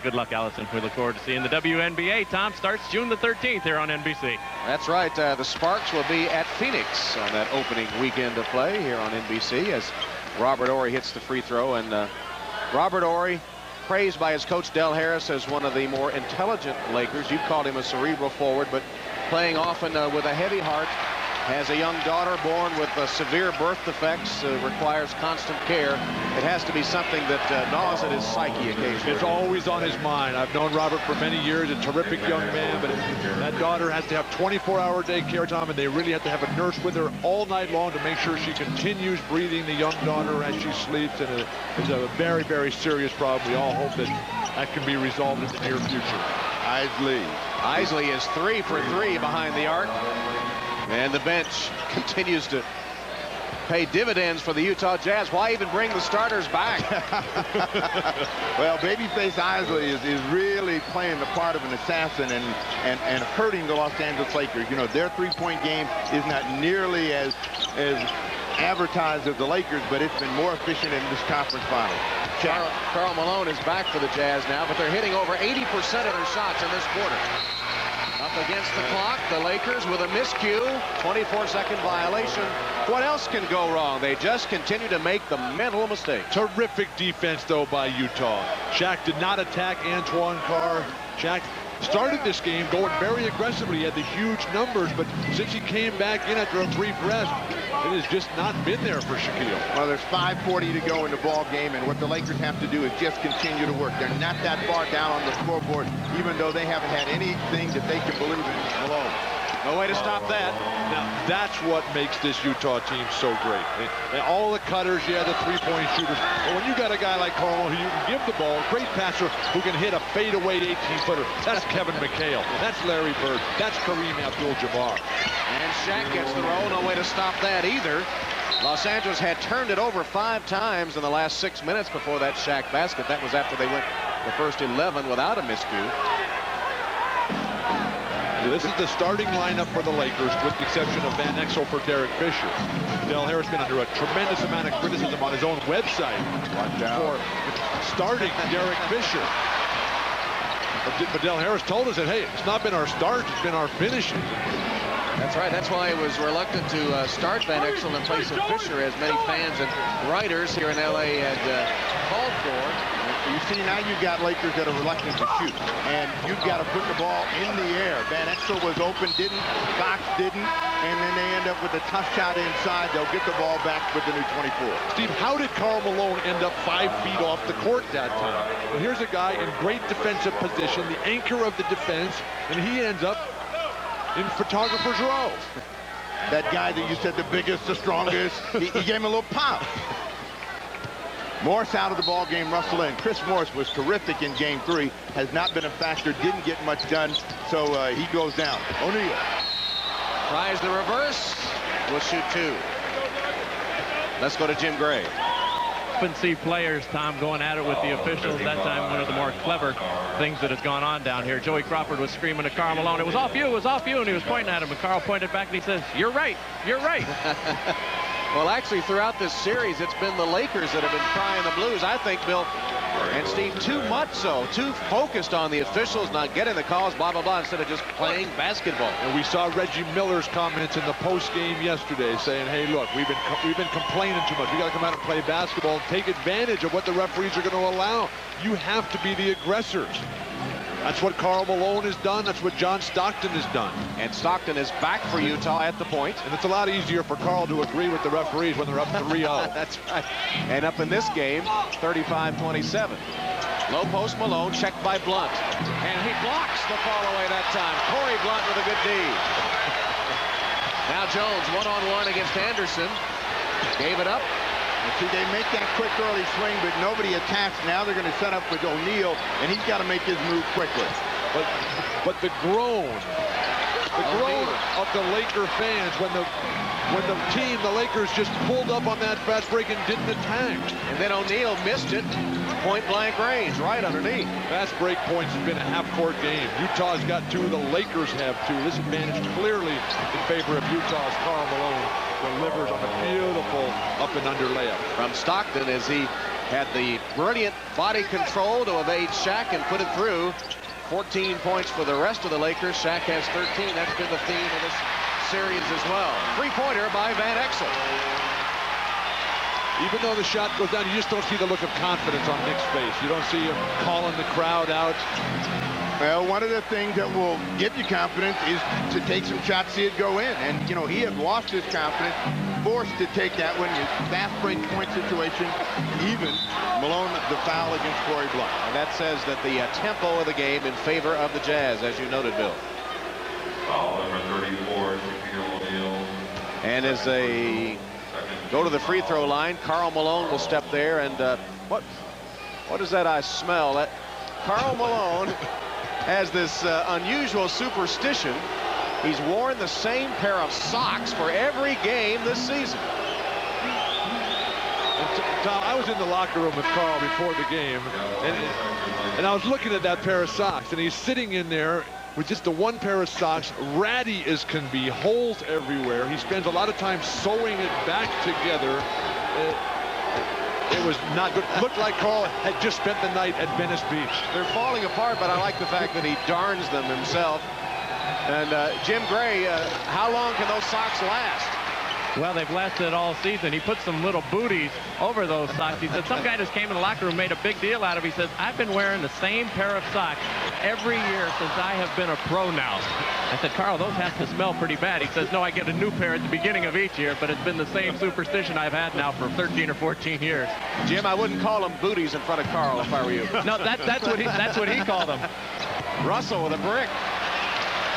Good luck, Allison. We look forward to seeing the WNBA. Tom, starts June the 13th here on NBC. That's right. The Sparks will be at Phoenix on that opening weekend of play here on NBC as Robert Horry hits the free throw. And Robert Horry, praised by his coach Del Harris as one of the more intelligent Lakers. You called him a cerebral forward, but playing often with a heavy heart. Has a young daughter born with severe birth defects, requires constant care. It has to be something that gnaws at his psyche occasionally. It's always on his mind. I've known Robert for many years, a terrific young man, but that daughter has to have 24-hour daycare time, and they really have to have a nurse with her all night long to make sure she continues breathing the young daughter as she sleeps, and it's a very, very serious problem. We all hope that that can be resolved in the near future. Isley is 3 for 3 behind the arc. And the bench continues to pay dividends for the Utah Jazz. Why even bring the starters back? Well, babyface Isley is really playing the part of an assassin and hurting the Los Angeles Lakers. You know, their three-point game is not nearly as advertised as the Lakers, but it's been more efficient in this conference final. Karl Malone is back for the Jazz now, but they're hitting over 80% of their shots in this quarter. Up against the clock, the Lakers with a miscue, 24-second violation. What else can go wrong? They just continue to make the mental mistakes. Terrific defense, though, by Utah. Shaq did not attack Antoine Carr. Shaq started this game going very aggressively. He had the huge numbers, but since he came back in after a brief rest, it has just not been there for Shaquille. Well, there's 5:40 to go in the ball game, and what the Lakers have to do is just continue to work. They're not that far down on the scoreboard, even though they haven't had anything that they can believe in. Malone. No way to stop that. Now, that's what makes this Utah team so great. And all the cutters, yeah, the three-point shooters. But when you got a guy like Karl who you can give the ball, great passer who can hit a fadeaway 18-footer. That's Kevin McHale. That's Larry Bird. That's Kareem Abdul-Jabbar. And Shaq gets the roll. No way to stop that either. Los Angeles had turned it over 5 times in the last 6 minutes before that Shaq basket. That was after they went the first 11 without a miscue. This is the starting lineup for the Lakers, with the exception of Van Exel for Derek Fisher. Del Harris been under a tremendous amount of criticism on his own website for starting Derek Fisher. But Del Harris told us that, hey, it's not been our starts, it's been our finishes. That's right. That's why he was reluctant to start Van Exel in place of Fisher, as many fans and writers here in L.A. had called for. You see, now you've got Lakers that are reluctant to shoot, and you've got to put the ball in the air. Van Exel was open, didn't. Fox didn't, and then they end up with a tough shot inside. They'll get the ball back with the new 24. Steve, how did Karl Malone end up 5 feet off the court that time? Well, here's a guy in great defensive position, the anchor of the defense, and he ends up in photographer's row. That guy that you said the biggest, the strongest, he gave him a little pop. Morris out of the ball game, Russell in. Chris Morris was terrific in game 3, has not been a factor, didn't get much done, so he goes down. O'Neal tries the reverse, will shoot 2. Let's go to Jim Gray. Often see players, Tom, going at it with the officials. That time, one of the more clever things that has gone on down here. Joey Crawford was screaming to Karl Malone, "It was off you, it was off you," and he was pointing at him, and Karl pointed back and he says, "You're right, you're right." Well, actually, throughout this series, it's been the Lakers that have been crying the blues. I think, Bill and Steve, too much so, too focused on the officials not getting the calls, blah, blah, blah, instead of just playing basketball. And we saw Reggie Miller's comments in the post game yesterday saying, hey, look, we've been complaining too much. We got to come out and play basketball and take advantage of what the referees are going to allow. You have to be the aggressors. That's what Karl Malone has done. That's what John Stockton has done. And Stockton is back for Utah at the point. And it's a lot easier for Karl to agree with the referees when they're up 3-0. That's right. And up in this game, 35-27. Low post Malone, checked by Blunt. And he blocks the fall away that time. Corey Blunt with a good D. Now Jones, one-on-one against Anderson. Gave it up. See, they make that quick early swing, but nobody attacks. Now they're going to set up with O'Neal, and he's got to make his move quickly. But the groan of the Laker fans when the team, the Lakers, just pulled up on that fast break and didn't attack. And then O'Neal missed it. point-blank range, right underneath. Fast break points has been a half-court game. Utah's got 2. The Lakers have 2. This advantage clearly in favor of Utah's Karl Malone. Delivers on a beautiful up and under layup. From Stockton, as he had the brilliant body control to evade Shaq and put it through. 14 points for the rest of the Lakers. Shaq has 13. That's been the theme of this series as well. Three-pointer by Van Exel. Even though the shot goes down, you just don't see the look of confidence on Nick's face. You don't see him calling the crowd out. Well, one of the things that will give you confidence is to take some shots, see it go in. And, you know, he had lost his confidence, forced to take that one. Fast break point situation, even Malone, the foul against Corey Blount. And that says that the tempo of the game in favor of the Jazz, as you noted, Bill. Foul number 34, Shaquille O'Neal. And as they go to the free throw line, Karl Malone will step there. And what is that I smell? That Karl Malone has this unusual superstition. He's worn the same pair of socks for every game this season. Tom, I was in the locker room with Karl before the game, and I was looking at that pair of socks, and he's sitting in there with just the one pair of socks, ratty as can be, holes everywhere. He spends a lot of time sewing it back together. It was not good. Looked like Karl had just spent the night at Venice Beach. They're falling apart, but I like the fact that he darns them himself. And Jim Gray, how long can those socks last? Well, they've lasted all season. He put some little booties over those socks. He said some guy just came in the locker room, made a big deal out of it. He says, I've been wearing the same pair of socks every year since I have been a pro now. I said, Karl, those have to smell pretty bad. He says, no, I get a new pair at the beginning of each year, but it's been the same superstition I've had now for 13 or 14 years. Jim, I wouldn't call them booties in front of Karl if I were you. No, that's what he called them. Russell with a brick.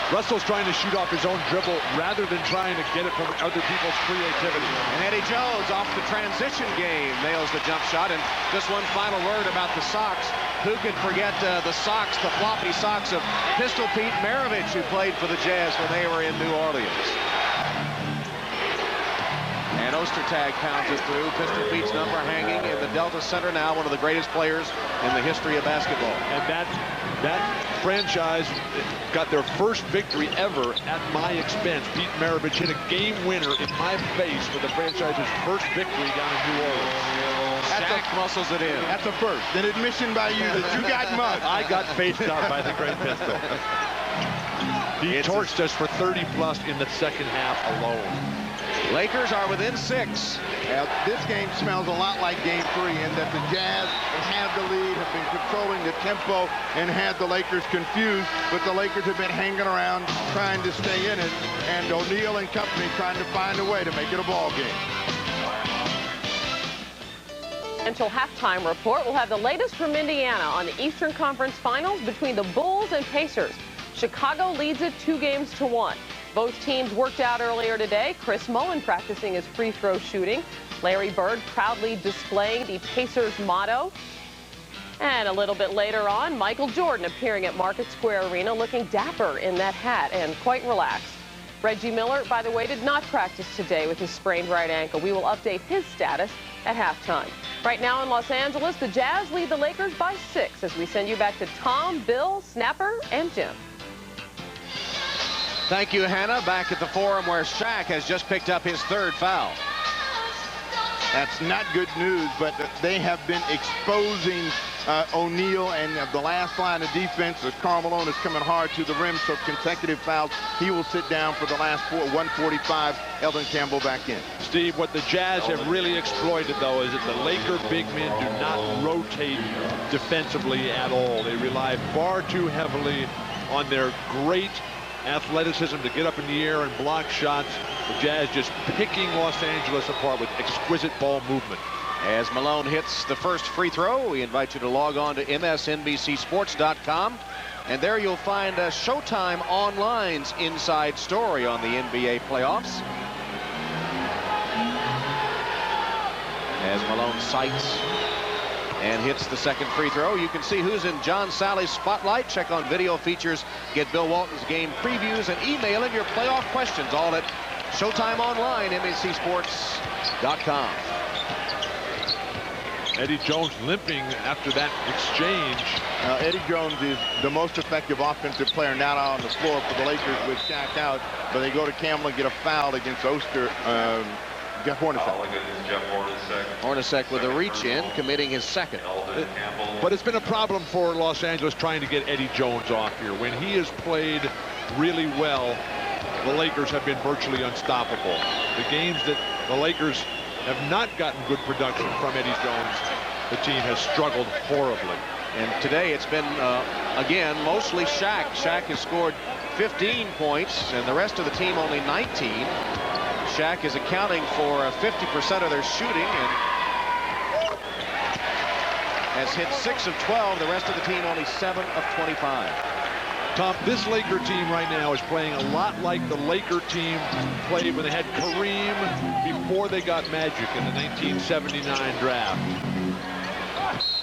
Russell's trying to shoot off his own dribble rather than trying to get it from other people's creativity. And Eddie Jones off the transition game nails the jump shot. And just one final word about the socks. Who could forget the socks, the floppy socks of Pistol Pete Maravich, who played for the Jazz when they were in New Orleans. And Ostertag pounds it through. Pistol Pete's number hanging in the Delta Center now, one of the greatest players in the history of basketball. And that franchise got their first victory ever at my expense. Pete Maravich hit a game winner in my face for the franchise's first victory down in New Orleans. Shaq muscles it in. That's a first. An admission by you that you got mugged. I got faced out by the great Pistol. He torched us for 30 plus in the second half alone. Lakers are within 6. Now, this game smells a lot like Game 3 in that the Jazz have the lead, have been controlling the tempo, and had the Lakers confused, but the Lakers have been hanging around trying to stay in it, and O'Neal and company trying to find a way to make it a ball game. Until halftime report, we'll have the latest from Indiana on the Eastern Conference Finals between the Bulls and Pacers. Chicago leads it 2-1. Both teams worked out earlier today. Chris Mullin practicing his free throw shooting. Larry Bird proudly displaying the Pacers motto. And a little bit later on, Michael Jordan appearing at Market Square Arena looking dapper in that hat and quite relaxed. Reggie Miller, by the way, did not practice today with his sprained right ankle. We will update his status at halftime. Right now in Los Angeles, the Jazz lead the Lakers by 6 as we send you back to Tom, Bill, Snapper, and Jim. Thank you, Hannah. Back at the Forum where Shaq has just picked up his 3rd foul. That's not good news, but they have been exposing O'Neal, and the last line of defense as Karl Malone is coming hard to the rim, so consecutive fouls. He will sit down for the last 145. Elvin Campbell back in. Steve, what the Jazz have really exploited, though, is that the Laker big men do not rotate defensively at all. They rely far too heavily on their great athleticism to get up in the air and block shots. The Jazz just picking Los Angeles apart with exquisite ball movement. As Malone hits the first free throw, we invite you to log on to MSNBCSports.com. And there you'll find Showtime Online's inside story on the NBA playoffs. As Malone sights and hits the second free throw, you can see who's in John Sally's spotlight. Check on video features, get Bill Walton's game previews, and email in your playoff questions, all at Showtime Online, MSCSports.com. Eddie Jones limping after that exchange. Eddie Jones is the most effective offensive player now on the floor for the Lakers with Shaq out, but they go to Campbell and get a foul against Jeff Hornacek. Foul against Jeff Hornacek. Hornacek with a reach in, committing his second. Eldon Campbell. But it's been a problem for Los Angeles trying to get Eddie Jones off here. When he has played really well, the Lakers have been virtually unstoppable. The games that the Lakers have not gotten good production from Eddie Jones, the team has struggled horribly. And today it's been, again, mostly Shaq. Shaq has scored 15 points, and the rest of the team only 19. Shaq is accounting for 50% of their shooting and has hit 6 of 12. The rest of the team only 7 of 25. Tom, this Laker team right now is playing a lot like the Laker team played when they had Kareem before they got Magic in the 1979 draft.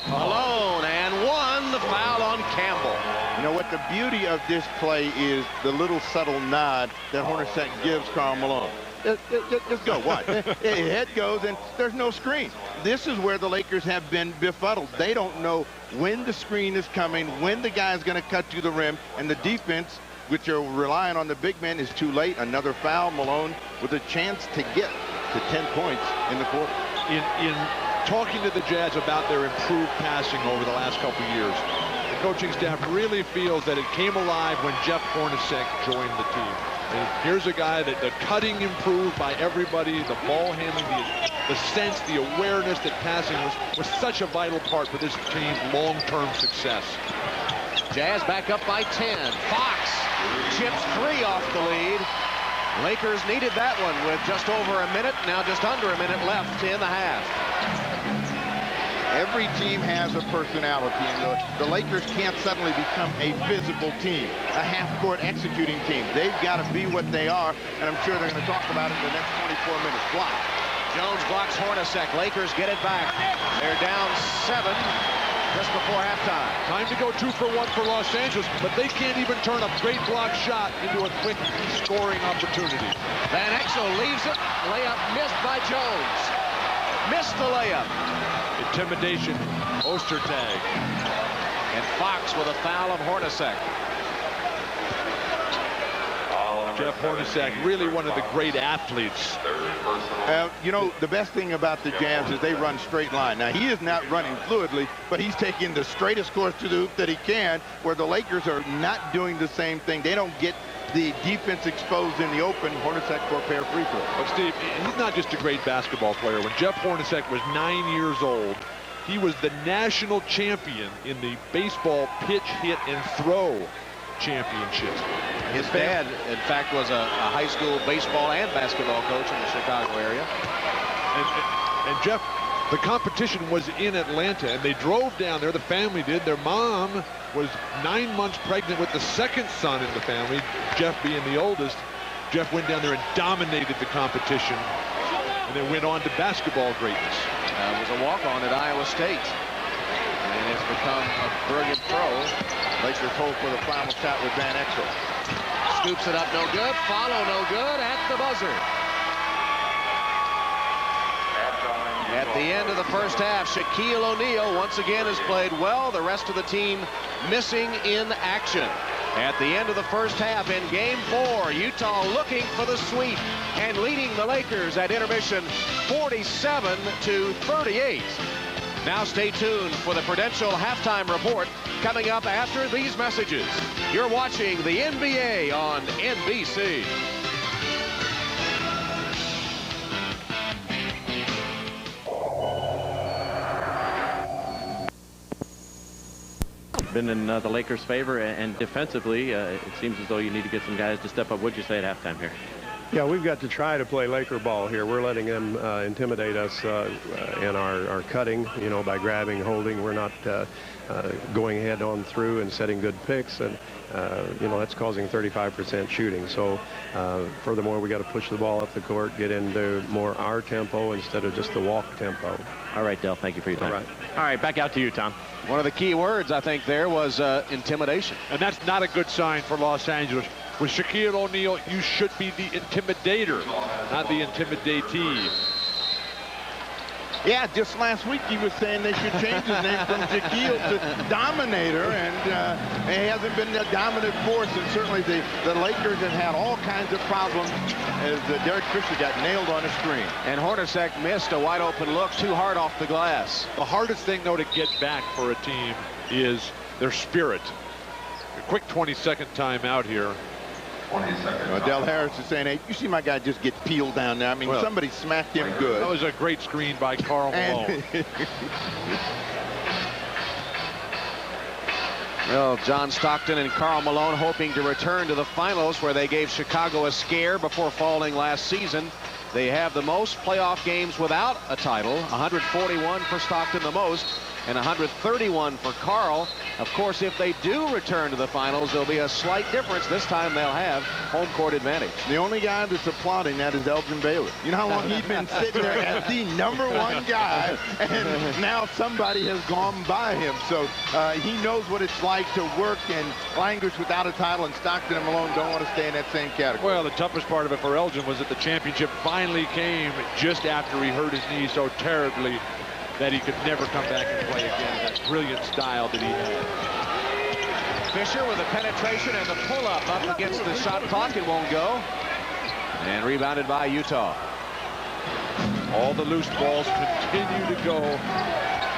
Alone and one, the foul on Campbell. You know what the beauty of this play is, the little subtle nod that Hornacek gives Karl Malone. Just go, what? Head goes and there's no screen. This is where the Lakers have been befuddled. They don't know when the screen is coming, when the guy's going to cut to the rim, and the defense, which are relying on the big men, is too late. Another foul. Malone with a chance to get to 10 points in the quarter. In talking to the Jazz about their improved passing over the last couple of years, the coaching staff really feels that it came alive when Jeff Hornacek joined the team. And here's a guy that the cutting improved by everybody, the ball handling, the sense, the awareness that passing was such a vital part for this team's long-term success. Jazz back up by 10. Fox chips 3 off the lead. Lakers needed that one with just over a minute, now just under a minute left in the half. Every team has a personality, and the Lakers can't suddenly become a physical team, a half-court executing team. They've got to be what they are, and I'm sure they're going to talk about it in the next 24 minutes. Block. Jones blocks Hornacek. Lakers get it back. They're down 7 just before halftime. Time to go 2 for 1 for Los Angeles, but they can't even turn a great block shot into a quick scoring opportunity. Van Exel leaves it. Layup missed by Jones. Missed the layup. Intimidation, Ostertag. And Fox with a foul of Hornacek. Jeff Hornacek, really one of the great athletes. You know, the best thing about the Jazz is they run straight line. Now, he is not running fluidly, but he's taking the straightest course to the hoop that he can, where the Lakers are not doing the same thing. They don't get the defense exposed in the open. Hornacek for a pair of free throws. But Steve, he's not just a great basketball player. When Jeff Hornacek was 9 years old, he was the national champion in the baseball pitch, hit, and throw championships. His dad, in fact, was a high school baseball and basketball coach in the Chicago area. And Jeff, the competition was in Atlanta, and they drove down there. The family did. Their mom was 9 months pregnant with the second son in the family, Jeff being the oldest. Jeff went down there and dominated the competition, and then went on to basketball greatness. Was a walk-on at Iowa State, and has become a brilliant throw. Lakers hold for the final shot with Van Exel. Scoops it up, no good. Follow, no good at the buzzer. At the end of the first half, Shaquille O'Neal once again has played well. The rest of the team missing in action. At the end of the first half in Game 4, Utah looking for the sweep and leading the Lakers at intermission 47-38. Now stay tuned for the Prudential halftime report coming up after these messages. You're watching the NBA on NBC. Been in the Lakers' favor, and defensively, it seems as though you need to get some guys to step up. What'd you say at halftime here? Yeah, we've got to try to play Laker ball here. We're letting them intimidate us in our cutting, you know, by grabbing, holding. We're not going head on through and setting good picks, and you know, that's causing 35% shooting. So furthermore, we got to push the ball up the court, get into more our tempo instead of just the walk tempo. All right, Del, thank you for your time. All right, back out to you, Tom. One of the key words, I think, there was intimidation. And that's not a good sign for Los Angeles. With Shaquille O'Neal, you should be the intimidator, not the intimidatee. Yeah, just last week he was saying they should change his name from Shaquille to Dominator, and he hasn't been the dominant force, and certainly the Lakers have had all kinds of problems as Derek Fisher got nailed on a screen. And Hornacek missed a wide open look too hard off the glass. The hardest thing, though, to get back for a team is their spirit. A quick 20-second timeout here. 20 seconds. Del Harris is saying, hey, you see my guy just get peeled down there. I mean, somebody smacked him good. That was a great screen by Karl Malone. Well, John Stockton and Karl Malone hoping to return to the finals where they gave Chicago a scare before falling last season. They have the most playoff games without a title, 141 for Stockton the most, and 131 for Karl. Of course, if they do return to the finals, there'll be a slight difference. This time they'll have home court advantage. The only guy that's applauding that is Elgin Baylor. You know how long he's been sitting there as the #1 guy, and now somebody has gone by him. So he knows what it's like to work and languish without a title, and Stockton and Malone don't want to stay in that same category. Well, the toughest part of it for Elgin was that the championship finally came just after he hurt his knee so terribly that he could never come back and play again. That brilliant style that he had. Fisher with a penetration and the pull-up up against the shot clock. It won't go. And rebounded by Utah. All the loose balls continue to go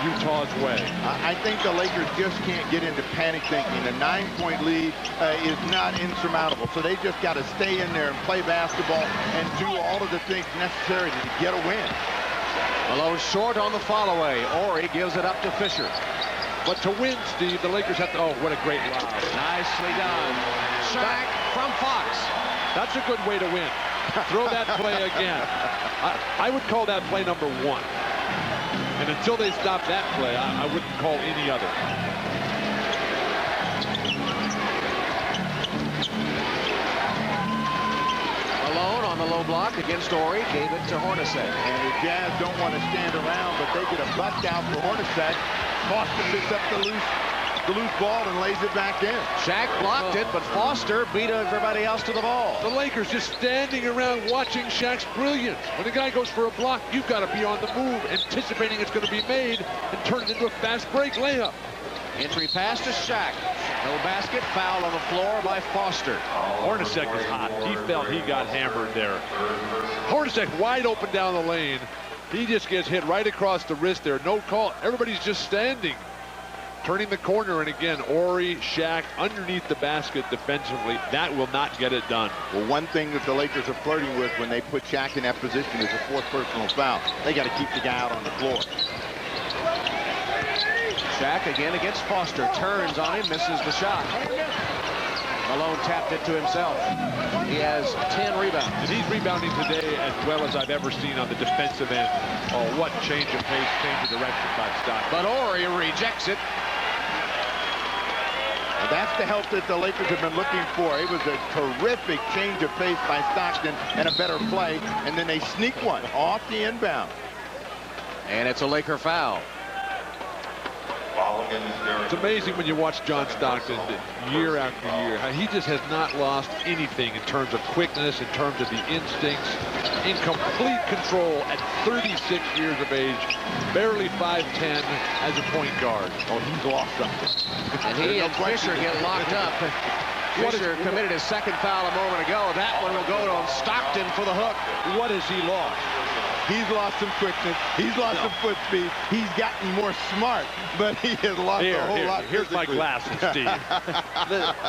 Utah's way. I think the Lakers just can't get into panic thinking. The 9-point lead is not insurmountable. So they just got to stay in there and play basketball and do all of the things necessary to get a win. Malone short on the follow away. Ori gives it up to Fisher. But to win, Steve, the Lakers have to, oh, what a great lob. Nicely done. Shaq from Fox. That's a good way to win. Throw that play again. I would call that play number 1. And until they stop that play, I wouldn't call any other. Malone on the low block against Ori, gave it to Hornacek. And the Jazz don't want to stand around, but they get a bust out for Hornacek. Foster picks up the loose ball and lays it back in. Shaq blocked it, but Foster beat everybody else to the ball. The Lakers just standing around watching Shaq's brilliance. When a guy goes for a block, you've got to be on the move, anticipating it's going to be made, and turn it into a fast break layup. Entry pass to Shaq. No basket, foul on the floor by Foster. Hornacek is hot. He felt he got hammered there. Hornacek wide open down the lane. He just gets hit right across the wrist there. No call. Everybody's just standing. Turning the corner, and again, Ori, Shaq underneath the basket defensively. That will not get it done. Well, one thing that the Lakers are flirting with when they put Shaq in that position is a 4th personal foul. They got to keep the guy out on the floor. Shaq again against Foster. Turns on him, misses the shot. Malone tapped it to himself. He has 10 rebounds. And he's rebounding today as well as I've ever seen on the defensive end. Oh, what change of pace, change of direction by Stockton. But Ori rejects it. And that's the help that the Lakers have been looking for. It was a terrific change of pace by Stockton and a better play. And then they sneak one off the inbound. And it's a Laker foul. It's amazing when you watch John Stockton year after year. How he just has not lost anything in terms of quickness, in terms of the instincts, in complete control at 36 years of age, barely 5'10" as a point guard. Oh, he's lost something. And he and Fisher get locked up. Fisher committed his 2nd foul a moment ago. That one will go to Stockton for the hook. What has he lost? He's lost some quickness. He's lost some foot speed. He's gotten more smart, but he has lost a whole lot. Here's my glasses, Steve.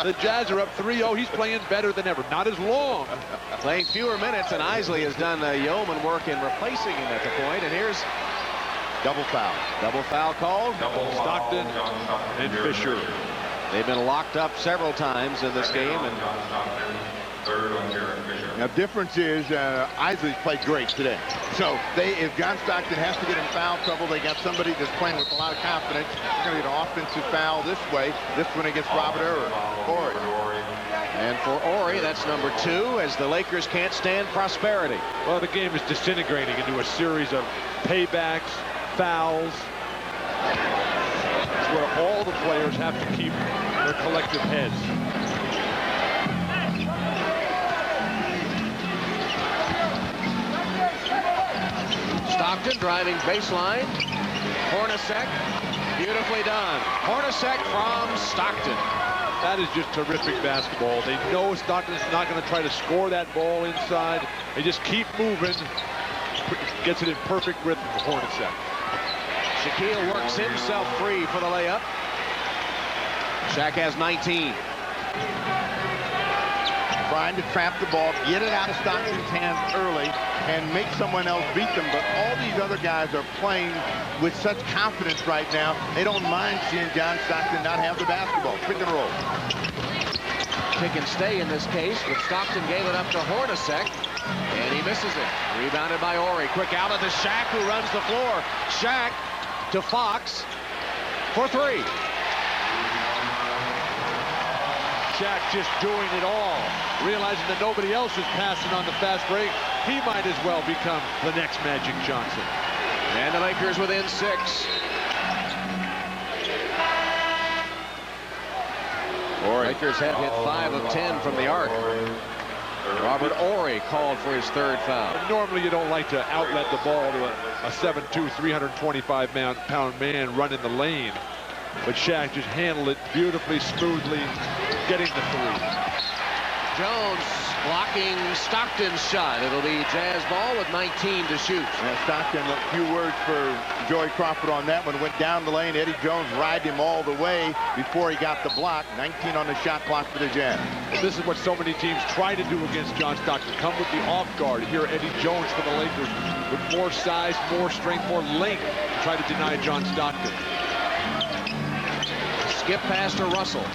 the Jazz are up 3-0. He's playing better than ever. Not as long. Playing fewer minutes, and Isley has done yeoman work in replacing him at the point. And here's double foul. Double foul called. Stockton and Fisher. They've been locked up several times in this game. And now, difference is Isley's played great today. So if John Stockton has to get in foul trouble, they got somebody that's playing with a lot of confidence. They're going to get an offensive foul this way. This one against Robert Ori. And for Ori, that's number 2, as the Lakers can't stand prosperity. Well, the game is disintegrating into a series of paybacks, fouls. It's where all the players have to keep their collective heads. Stockton driving baseline. Hornacek, beautifully done. Hornacek from Stockton. That is just terrific basketball. They know Stockton's not going to try to score that ball inside. They just keep moving. Gets it in perfect rhythm for Hornacek. Shaquille works himself free for the layup. Shaq has 19. Trying to trap the ball, get it out of Stockton's hands early, and make someone else beat them. But all these other guys are playing with such confidence right now. They don't mind seeing John Stockton not have the basketball. Pick and roll. Pick and stay in this case, but Stockton gave it up to Hornacek, and he misses it. Rebounded by Ori. Quick out of the Shaq, who runs the floor. Shaq to Fox for three. Shaq just doing it all, realizing that nobody else is passing on the fast break. He might as well become the next Magic Johnson. And the Lakers within 6. Lakers have hit 5 of 10 from the arc. Robert Horry called for his 3rd foul. Normally you don't like to outlet the ball to a 7'2", 325-pound man running the lane. But Shaq just handled it beautifully, smoothly, getting the 3. Jones blocking Stockton's shot. It'll be Jazz ball with 19 to shoot. And Stockton, a few words for Joey Crawford on that one. Went down the lane. Eddie Jones ride him all the way before he got the block. 19 on the shot clock for the Jazz. This is what so many teams try to do against John Stockton. Come with the off guard. Here Eddie Jones for the Lakers with more size, more strength, more length to try to deny John Stockton. Skip pass to Russell.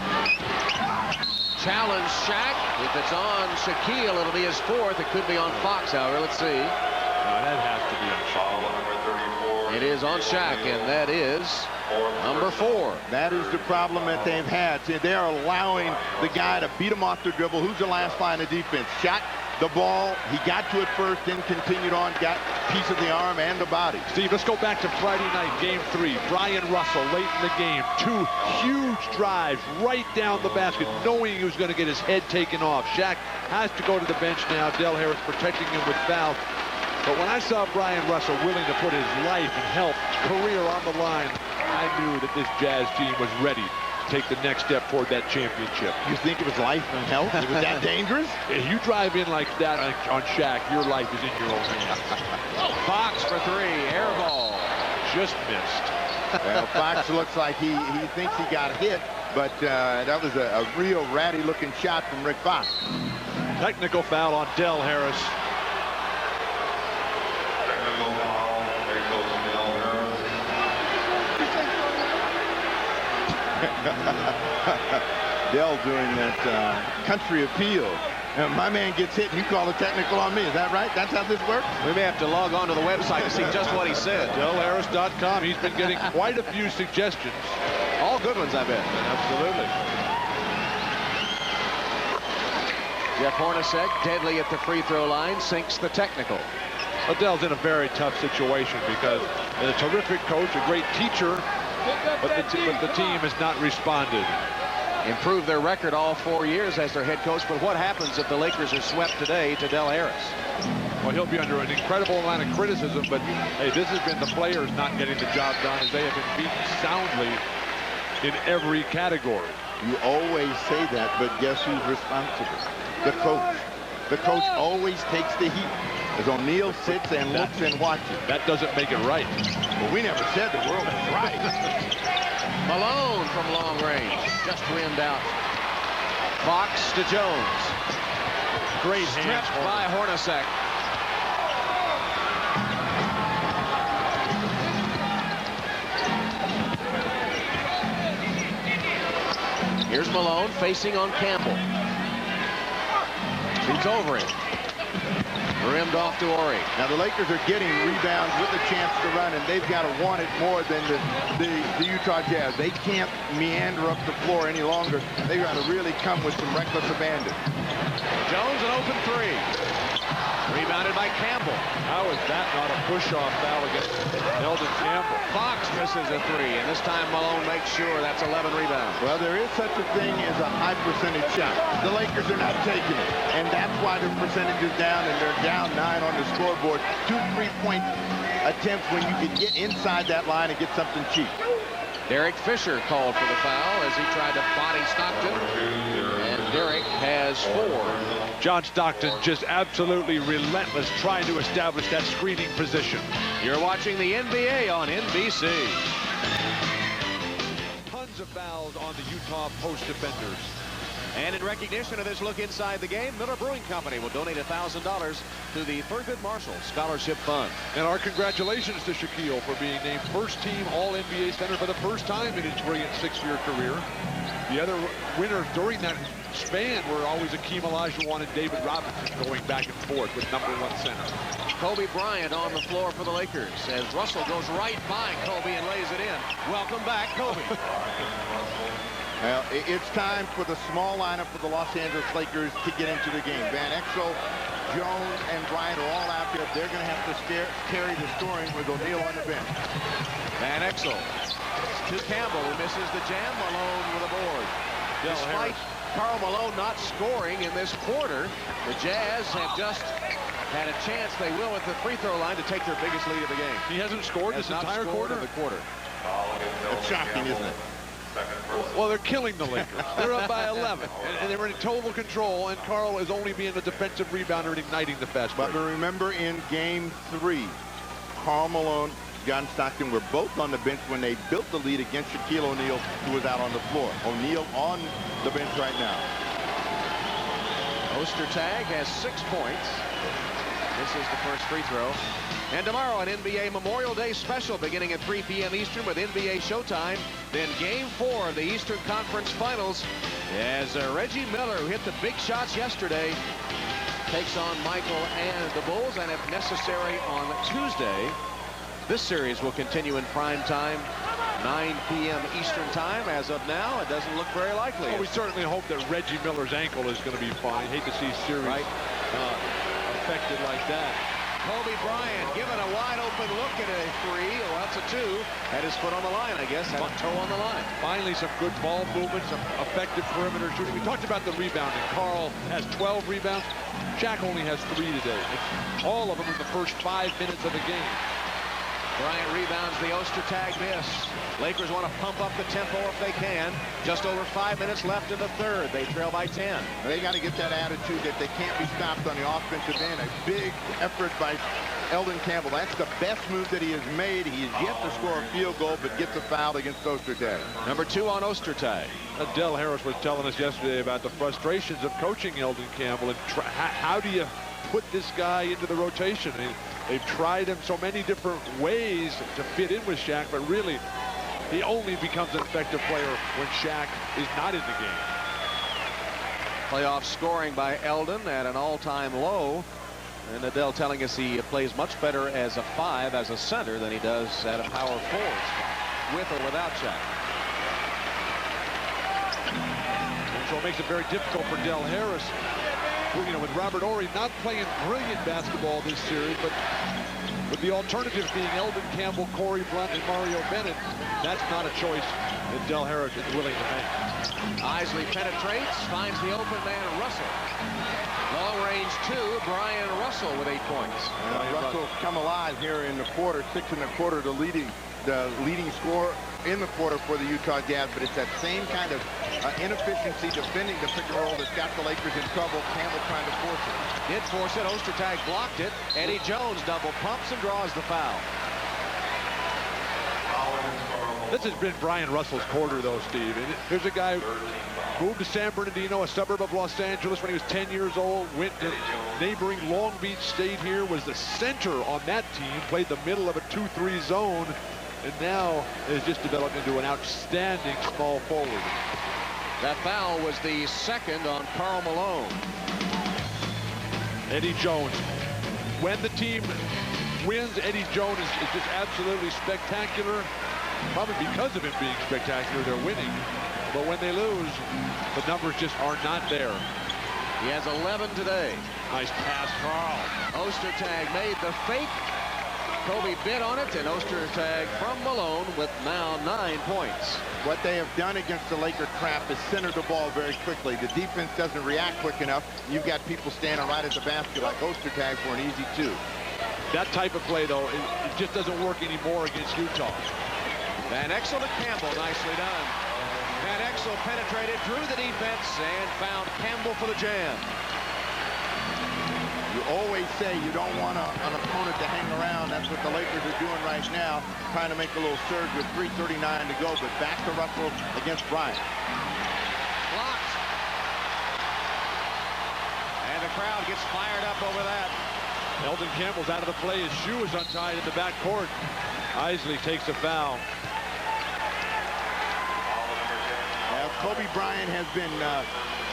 Challenge Shaq. If it's on Shaquille, it'll be his 4th. It could be on Fox, however. Let's see. No, that has to be on Shaquille. It is on Shaq, and that is number 4. That is the problem that they've had. See, they're allowing the guy to beat him off the dribble. Who's the last line of defense? Shot the ball. He got to it first, then continued on, got a piece of the arm and the body. Steve, let's go back to Friday night, game 3. Brian Russell late in the game. 2 huge drives right down the basket, knowing he was going to get his head taken off. Shaq has to go to the bench now. Del Harris protecting him with foul. But when I saw Brian Russell willing to put his life and health, career on the line, I knew that this Jazz team was ready to take the next step toward that championship. You think it was life and health? It was that dangerous? If you drive in like that on Shaq, your life is in your own hands. Fox for 3. Air ball. Just missed. Well, Fox looks like he thinks he got hit, but that was a real ratty-looking shot from Rick Fox. Technical foul on Del Harris. Technical foul, head coach Del Harris. Del doing that country appeal. My man gets hit and you call a technical on me. Is that right? That's how this works? We may have to log on to the website to see just what he said. DelHarris.com. He's been getting quite a few suggestions. All good ones, I bet. Absolutely. Jeff Hornacek, deadly at the free throw line, sinks the technical. Adele's in a very tough situation because a terrific coach, a great teacher, but the team has not responded. Improved their record all 4 years as their head coach, but what happens if the Lakers are swept today to Del Harris? Well, he'll be under an incredible amount of criticism, but hey, this has been the players not getting the job done as they have been beaten soundly in every category. You always say that, but guess who's responsible? The coach. The coach always takes the heat as O'Neal sits and looks and watches. That doesn't make it right. Well, we never said the world was right. Malone from long range, just rimmed out. Fox to Jones. Great hands Stripped by Hornacek. Here's Malone facing on Campbell. He's over it. Rimmed off to Ori. Now the Lakers are getting rebounds with a chance to run, and they've got to want it more than the Utah Jazz. They can't meander up the floor any longer. They've got to really come with some reckless abandon. Jones an open 3. Rebounded by Campbell. How is that not a push-off foul against Eldon Campbell? Fox misses a 3, and this time Malone makes sure that's 11 rebounds. Well, there is such a thing as a high percentage shot. The Lakers are not taking it, and that's why their percentage is down, and they're down 9 on the scoreboard. 2 3-point attempts when you could get inside that line and get something cheap. Derek Fisher called for the foul as he tried to body Stockton. And Derek has 4. John Stockton just absolutely relentless trying to establish that screening position. You're watching the NBA on NBC. Tons of fouls on the Utah Post defenders. And in recognition of this look inside the game, Miller Brewing Company will donate $1,000 to the Thurgood Marshall Scholarship Fund. And our congratulations to Shaquille for being named first team All-NBA center for the first time in his brilliant 6-year career. The other winners during that span were always Akeem Olajuwon and David Robinson going back and forth with #1 center. Kobe Bryant on the floor for the Lakers as Russell goes right by Kobe and lays it in. Welcome back, Kobe. Well, it's time for the small lineup for the Los Angeles Lakers to get into the game. Van Exel, Jones, and Bryant are all out there. They're going to have to carry the scoring with O'Neal on the bench. Van Exel to Campbell, who misses the jam. Malone with a board. Despite Karl Malone not scoring in this quarter, the Jazz have just had a chance. They will at the free throw line to take their biggest lead of the game. He hasn't scored this entire quarter? The quarter. It's shocking, isn't it? Well, they're killing the Lakers. They're up by 11, and they're in total control, and Karl is only being a defensive rebounder and igniting the fast break. But remember in Game 3, Karl Malone, John Stockton were both on the bench when they built the lead against Shaquille O'Neal, who was out on the floor. O'Neal on the bench right now. Ostertag has 6 points. This is the first free throw. And tomorrow an NBA Memorial Day special beginning at 3 p.m. Eastern with NBA Showtime. Then Game 4 of the Eastern Conference Finals as Reggie Miller, who hit the big shots yesterday, takes on Michael and the Bulls. And if necessary on Tuesday, this series will continue in prime time, 9 p.m. Eastern time. As of now, it doesn't look very likely. Well, we certainly hope that Reggie Miller's ankle is going to be fine. Hate to see series affected like that. Kobe Bryant given a wide open look at a 3. Well, that's a 2. Had his foot on the line, I guess. Had a toe on the line. Finally, some good ball movement, some effective perimeter shooting. We talked about the rebounding. Karl has 12 rebounds. Shaq only has 3 today. It's all of them in the first 5 minutes of the game. Bryant rebounds the Ostertag miss. Lakers want to pump up the tempo if they can. Just over 5 minutes left in the third. They trail by 10. They got to get that attitude that they can't be stopped on the offensive end. A big effort by Elden Campbell. That's the best move that he has made. He has yet to score a field goal, but gets a foul against Ostertag. Number 2 on Ostertag. Del Harris was telling us yesterday about the frustrations of coaching Elden Campbell and how do you put this guy into the rotation. They've tried him so many different ways to fit in with Shaq, but really, he only becomes an effective player when Shaq is not in the game. Playoff scoring by Eldon at an all-time low. And Adele telling us he plays much better as a 5, as a center, than he does at a power forward spot, with or without Shaq. And so it makes it very difficult for Del Harris. You know, with Robert Horry not playing brilliant basketball this series, but with the alternative being Elden Campbell, Corey Blunt, and Mario Bennett, that's not a choice that Del Harris is willing to make. Isley penetrates, finds the open man, Russell. Long range 2, Brian Russell with 8 points. Russell come alive here in the quarter, 6 in the quarter, the leading scorer in the quarter for the Utah Jazz, but it's that same kind of inefficiency defending the pick and roll that's got the Lakers in trouble. Campbell trying to force it. Did force it. Ostertag blocked it. Eddie Jones double pumps and draws the foul. This has been Brian Russell's quarter, though, Steve. And here's a guy who moved to San Bernardino, a suburb of Los Angeles, when he was 10 years old, went to neighboring Long Beach State here, was the center on that team, played the middle of a 2-3 zone, and now has just developed into an outstanding small forward. That foul was the second on Karl Malone. Eddie Jones. When the team wins, Eddie Jones is just absolutely spectacular. Probably because of him being spectacular, they're winning. But when they lose, the numbers just are not there. He has 11 today. Nice pass, Karl. Ostertag made the fake. Kobe bit on it, and Ostertag from Malone with now 9 points. What they have done against the Laker trap is center the ball very quickly. The defense doesn't react quick enough. You've got people standing right at the basket like Ostertag for an easy 2. That type of play, though, it just doesn't work anymore against Utah. Van Exel to Campbell, nicely done. Van Exel penetrated, drew the defense, and found Campbell for the jam. You always say you don't want an opponent to hang around. That's what the Lakers are doing right now, trying to make a little surge with 3:39 to go. But back to Russell against Bryant. Blocked. And the crowd gets fired up over that. Elden Campbell's out of the play. His shoe is untied in the back court. Isley takes a foul. Now, Kobe Bryant has been,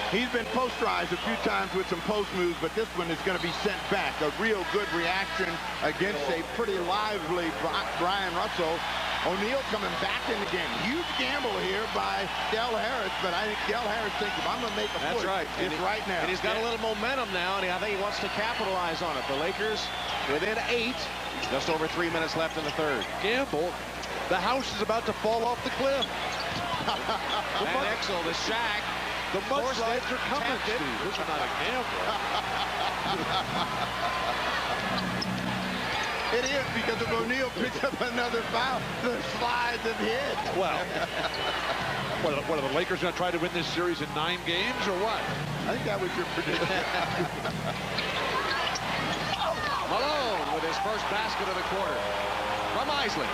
he's been posterized a few times with some post moves, but this one is going to be sent back. A real good reaction against a pretty lively Brian Russell. O'Neal coming back in the game. Huge gamble here by Del Harris, but I think Del Harris thinks if I'm going to make a push, it's right now. And he's got a little momentum now, and I think he wants to capitalize on it. The Lakers within 8, just over 3 minutes left in the third. Gamble, the house is about to fall off the cliff. Van Exel to Shaq. The mudslides are coming, Steve. This is not a gamble. It is, because if O'Neal picks up another foul, the slides have hit. Well, what are the Lakers going to try to win this series in 9 games or what? I think that was your prediction. Malone with his first basket of the quarter from Isley.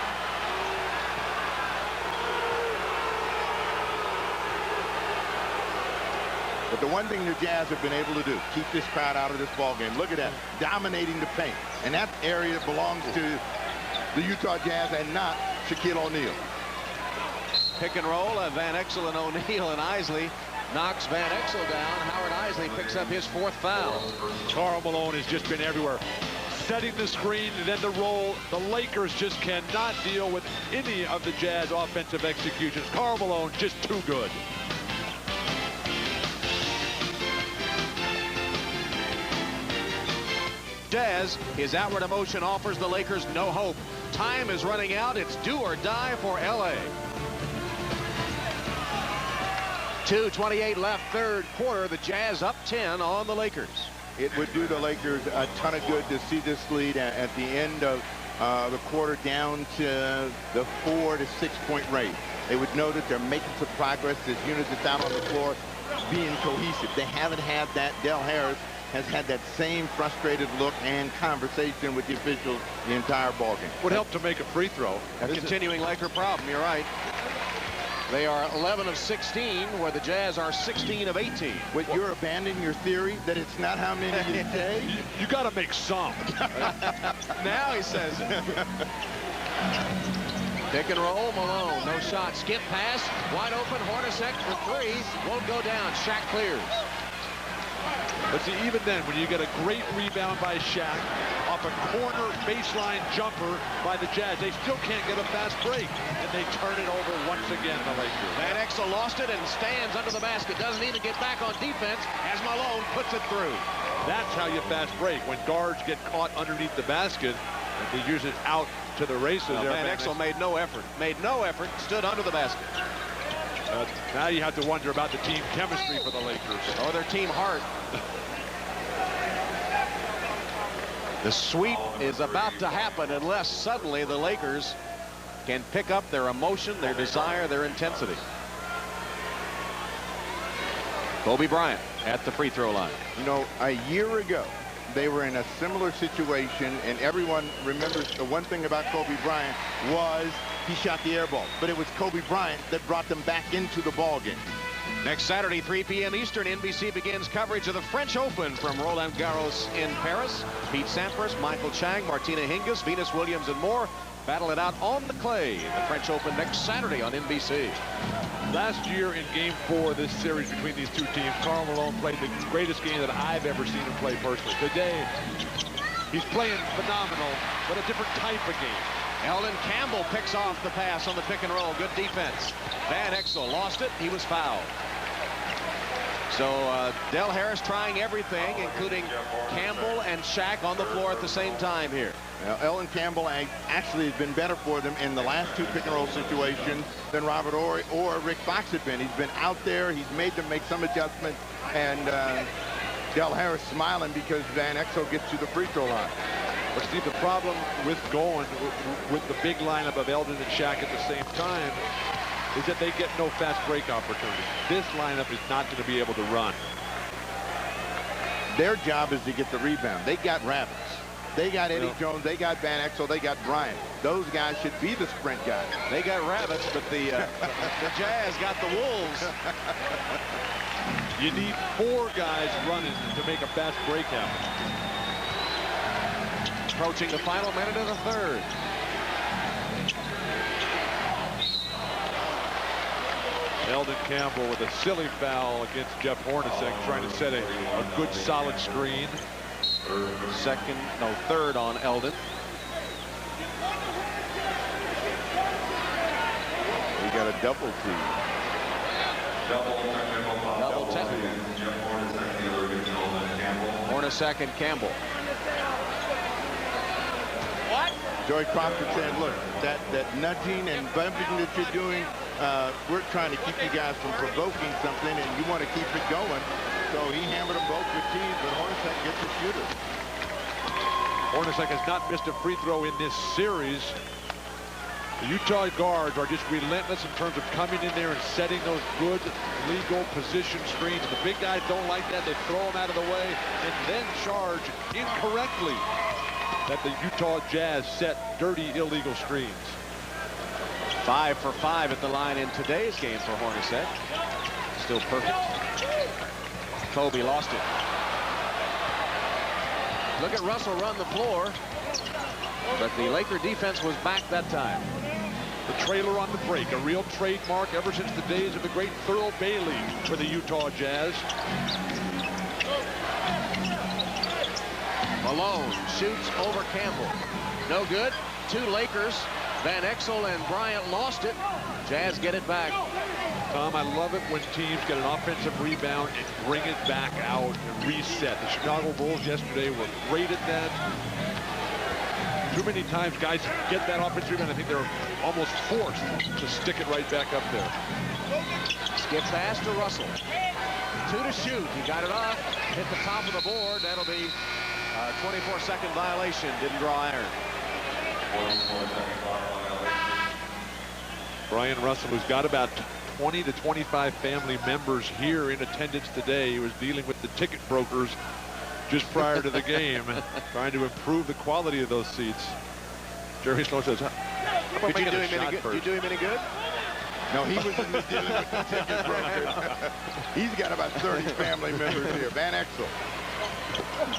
But the one thing the Jazz have been able to do, keep this crowd out of this ball game. Look at that, dominating the paint. And that area belongs to the Utah Jazz and not Shaquille O'Neal. Pick and roll, Van Exel and O'Neal, and Isley knocks Van Exel down. Howard Isley picks up his 4th foul. Karl Malone has just been everywhere. Setting the screen and then the roll. The Lakers just cannot deal with any of the Jazz offensive executions. Karl Malone just too good. Jazz, his outward emotion offers the Lakers no hope. Time is running out. It's do or die for L.A. 2:28 left, third quarter. The Jazz up 10 on the Lakers. It would do the Lakers a ton of good to see this lead at the end of the quarter down to the 4 to 6 point rate. They would know that they're making some progress. This unit that's out on the floor being cohesive. They haven't had that. Del Harris has had that same frustrated look and conversation with the officials the entire ballgame. Would help to make a free throw. A continuing Laker problem, you're right. They are 11 of 16, where the Jazz are 16 of 18. But you're abandoning your theory that it's not how many you say? You got to make some. Now he says. Pick and roll, Malone, no shot, skip pass, wide open, Hornacek for 3, won't go down, Shaq clears. But see, even then, when you get a great rebound by Shaq off a corner baseline jumper by the Jazz, they still can't get a fast break, and they turn it over once again, the Lakers. Van Exel lost it and stands under the basket, doesn't even get back on defense as Malone puts it through. That's how you fast break, when guards get caught underneath the basket, and they use it out to the races. Well, Van Exel made no effort, stood under the basket. Now you have to wonder about the team chemistry for the Lakers. Oh, their team heart. The sweep is about to happen unless suddenly the Lakers can pick up their emotion, their desire, their intensity. Kobe Bryant at the free throw line. You know, a year ago, they were in a similar situation, and everyone remembers the one thing about Kobe Bryant was he shot the air ball. But it was Kobe Bryant that brought them back into the ball game. Next Saturday, 3 p.m. Eastern, NBC begins coverage of the French Open from Roland Garros in Paris. Pete Sampras, Michael Chang, Martina Hingis, Venus Williams, and more battle it out on the clay. The French Open next Saturday on NBC. Last year in Game 4 of this series between these two teams, Karl Malone played the greatest game that I've ever seen him play personally. Today, he's playing phenomenal, but a different type of game. Elden Campbell picks off the pass on the pick and roll. Good defense. Van Exel lost it. He was fouled. So Del Harris trying everything, including Campbell and Shaq on the floor at the same time here. Now, Elden Campbell actually has been better for them in the last 2 pick and roll situations than Robert Horry or Rick Fox had been. He's been out there. He's made them make some adjustments. And Del Harris smiling because Van Exel gets to the free throw line. But Steve, the problem with going with the big lineup of Eldon and Shaq at the same time is that they get no fast break opportunity. This lineup is not going to be able to run. Their job is to get the rebound. They got rabbits. They got Eddie Jones. They got Van Exel. They got Bryant. Those guys should be the sprint guys. They got rabbits, but the Jazz got the wolves. You need 4 guys running to make a fast break happen. Approaching the final minute of the third. Eldon Campbell with a silly foul against Jeff Hornacek, trying to set a good solid screen. Third on Eldon. We got a double team. Double technical. Hornacek and Campbell. Joey Crawford said, look, that nudging and bumping that you're doing, we're trying to keep you guys from provoking something, and you want to keep it going. So he hammered them both with tees, but Hornacek gets the shooter. Hornacek has not missed a free throw in this series. The Utah guards are just relentless in terms of coming in there and setting those good legal position screens. The big guys don't like that. They throw them out of the way and then charge incorrectly that the Utah Jazz set dirty, illegal screens. 5 for 5 at the line in today's game for Hornacek. Still perfect. Kobe lost it. Look at Russell run the floor, but the Laker defense was back that time. The trailer on the break, a real trademark ever since the days of the great Thurl Bailey for the Utah Jazz. Malone shoots over Campbell. No good. 2 Lakers. Van Exel and Bryant lost it. Jazz get it back. Tom, I love it when teams get an offensive rebound and bring it back out and reset. The Chicago Bulls yesterday were great at that. Too many times guys get that offensive rebound. I think they're almost forced to stick it right back up there. Skip pass to Russell. 2 to shoot. He got it off. Hit the top of the board. That'll be a 24-second violation. Didn't draw iron. Brian Russell, who's got about 20 to 25 family members here in attendance today. He was dealing with the ticket brokers just prior to the game, trying to improve the quality of those seats. Jerry Sloan says, how about Did you making a shot first? Did you do him any good? No, he was in the dealing with the ticket broker. He's got about 30 family members here. Van Exel.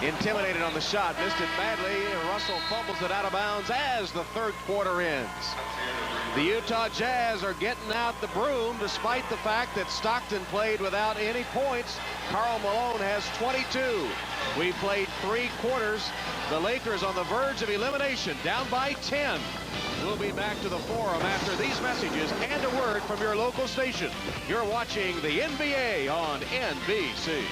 Intimidated on the shot, missed it badly. Russell fumbles it out of bounds as the third quarter ends. The Utah Jazz are getting out the broom despite the fact that Stockton played without any points. Karl Malone has 22. We played 3 quarters. The Lakers on the verge of elimination, down by 10. We'll be back to the forum after these messages and a word from your local station. You're watching the NBA on NBC.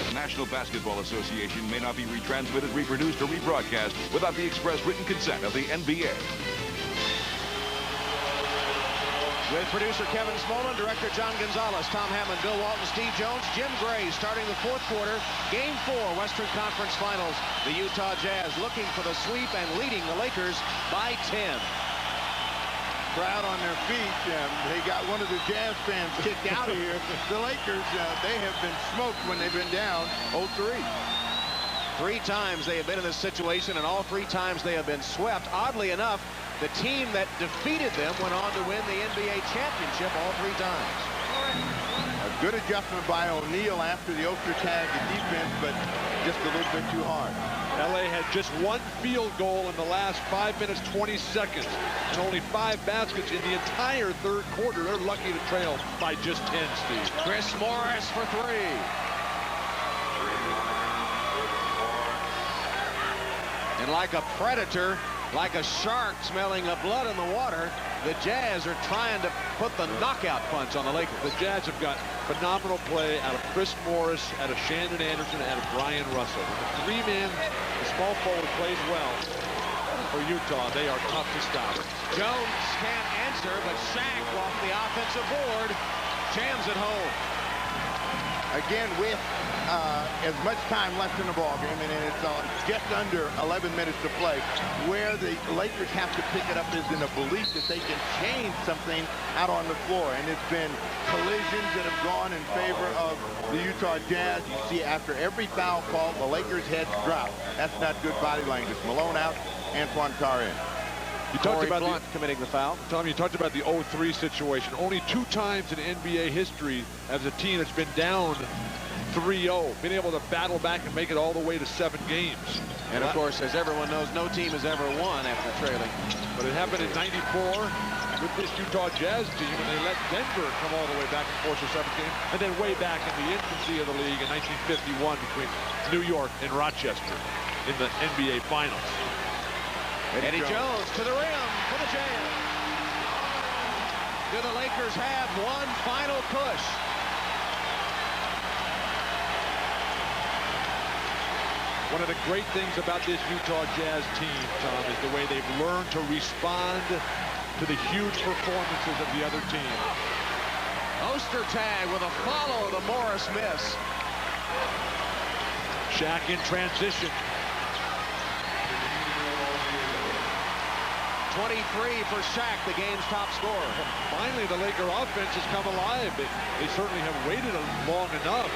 The National Basketball Association may not be retransmitted, reproduced, or rebroadcast without the express written consent of the NBA. With producer Kevin Smolin, director John Gonzalez, Tom Hammond, Bill Walton, Steve Jones, Jim Gray starting the 4th quarter. Game 4, Western Conference Finals. The Utah Jazz looking for the sweep and leading the Lakers by 10. Crowd on their feet. They got one of the Jazz fans kicked out of here. The Lakers, they have been smoked when they've been down 0-3. 3 times they have been in this situation, and all 3 times they have been swept. Oddly enough, the team that defeated them went on to win the NBA championship all 3 times. A good adjustment by O'Neal after the Oster tag of defense, but just a little bit too hard. LA had just 1 field goal in the last 5 minutes, 20 seconds, and only 5 baskets in the entire 3rd quarter. They're lucky to trail by just 10, Steve. Chris Morris for 3. And like a predator, like a shark smelling of blood in the water, the Jazz are trying to put the knockout punch on the Lakers. The Jazz have got phenomenal play out of Chris Morris, out of Shandon Anderson, out of Brian Russell. The 3-man, the small forward plays well for Utah. They are tough to stop. Jones can't answer, but Shaq off the offensive board jams it home. Again, with as much time left in the ball game, and it's just under 11 minutes to play, where the Lakers have to pick it up is in a belief that they can change something out on the floor. And it's been collisions that have gone in favor of the Utah Jazz. You see after every foul call, the Lakers' heads drop. That's not good body language. Malone out, Antoine Carr in. You talked about Blunt committing the foul. Tom, you talked about the 0-3 situation. Only 2 times in NBA history as a team that's been down 3-0, been able to battle back and make it all the way to 7 games. And of course, as everyone knows, no team has ever won after trailing. But it happened in '94 with this Utah Jazz team, and they let Denver come all the way back and force a 7th game, and then way back in the infancy of the league in 1951 between New York and Rochester in the NBA Finals. Eddie Jones to the rim for the Jazz. Do the Lakers have one final push? One of the great things about this Utah Jazz team, Tom, is the way they've learned to respond to the huge performances of the other team. Ostertag with a follow, the Morris miss. Shaq in transition. 23 for Shaq, the game's top scorer. Finally, the Laker offense has come alive. They certainly have waited long enough.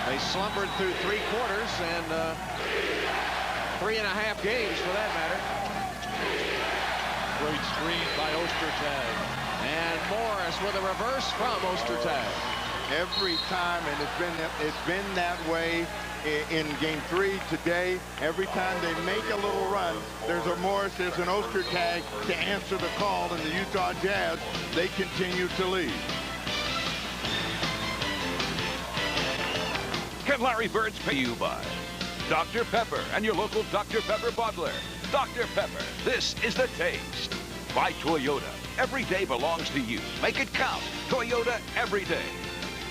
They slumbered through 3 quarters and 3.5 games for that matter. Great screen by Ostertag. And Morris with a reverse from Ostertag. Every time, and it's been that way in game 3 today. Every time they make a little run, there's a Morris, there's an Ostertag to answer the call, and the Utah Jazz, they continue to lead. Can Larry Bird's pay you by Dr. Pepper and your local Dr. Pepper bottler. Dr. Pepper, this is the taste. By Toyota, every day belongs to you. Make it count. Toyota every day.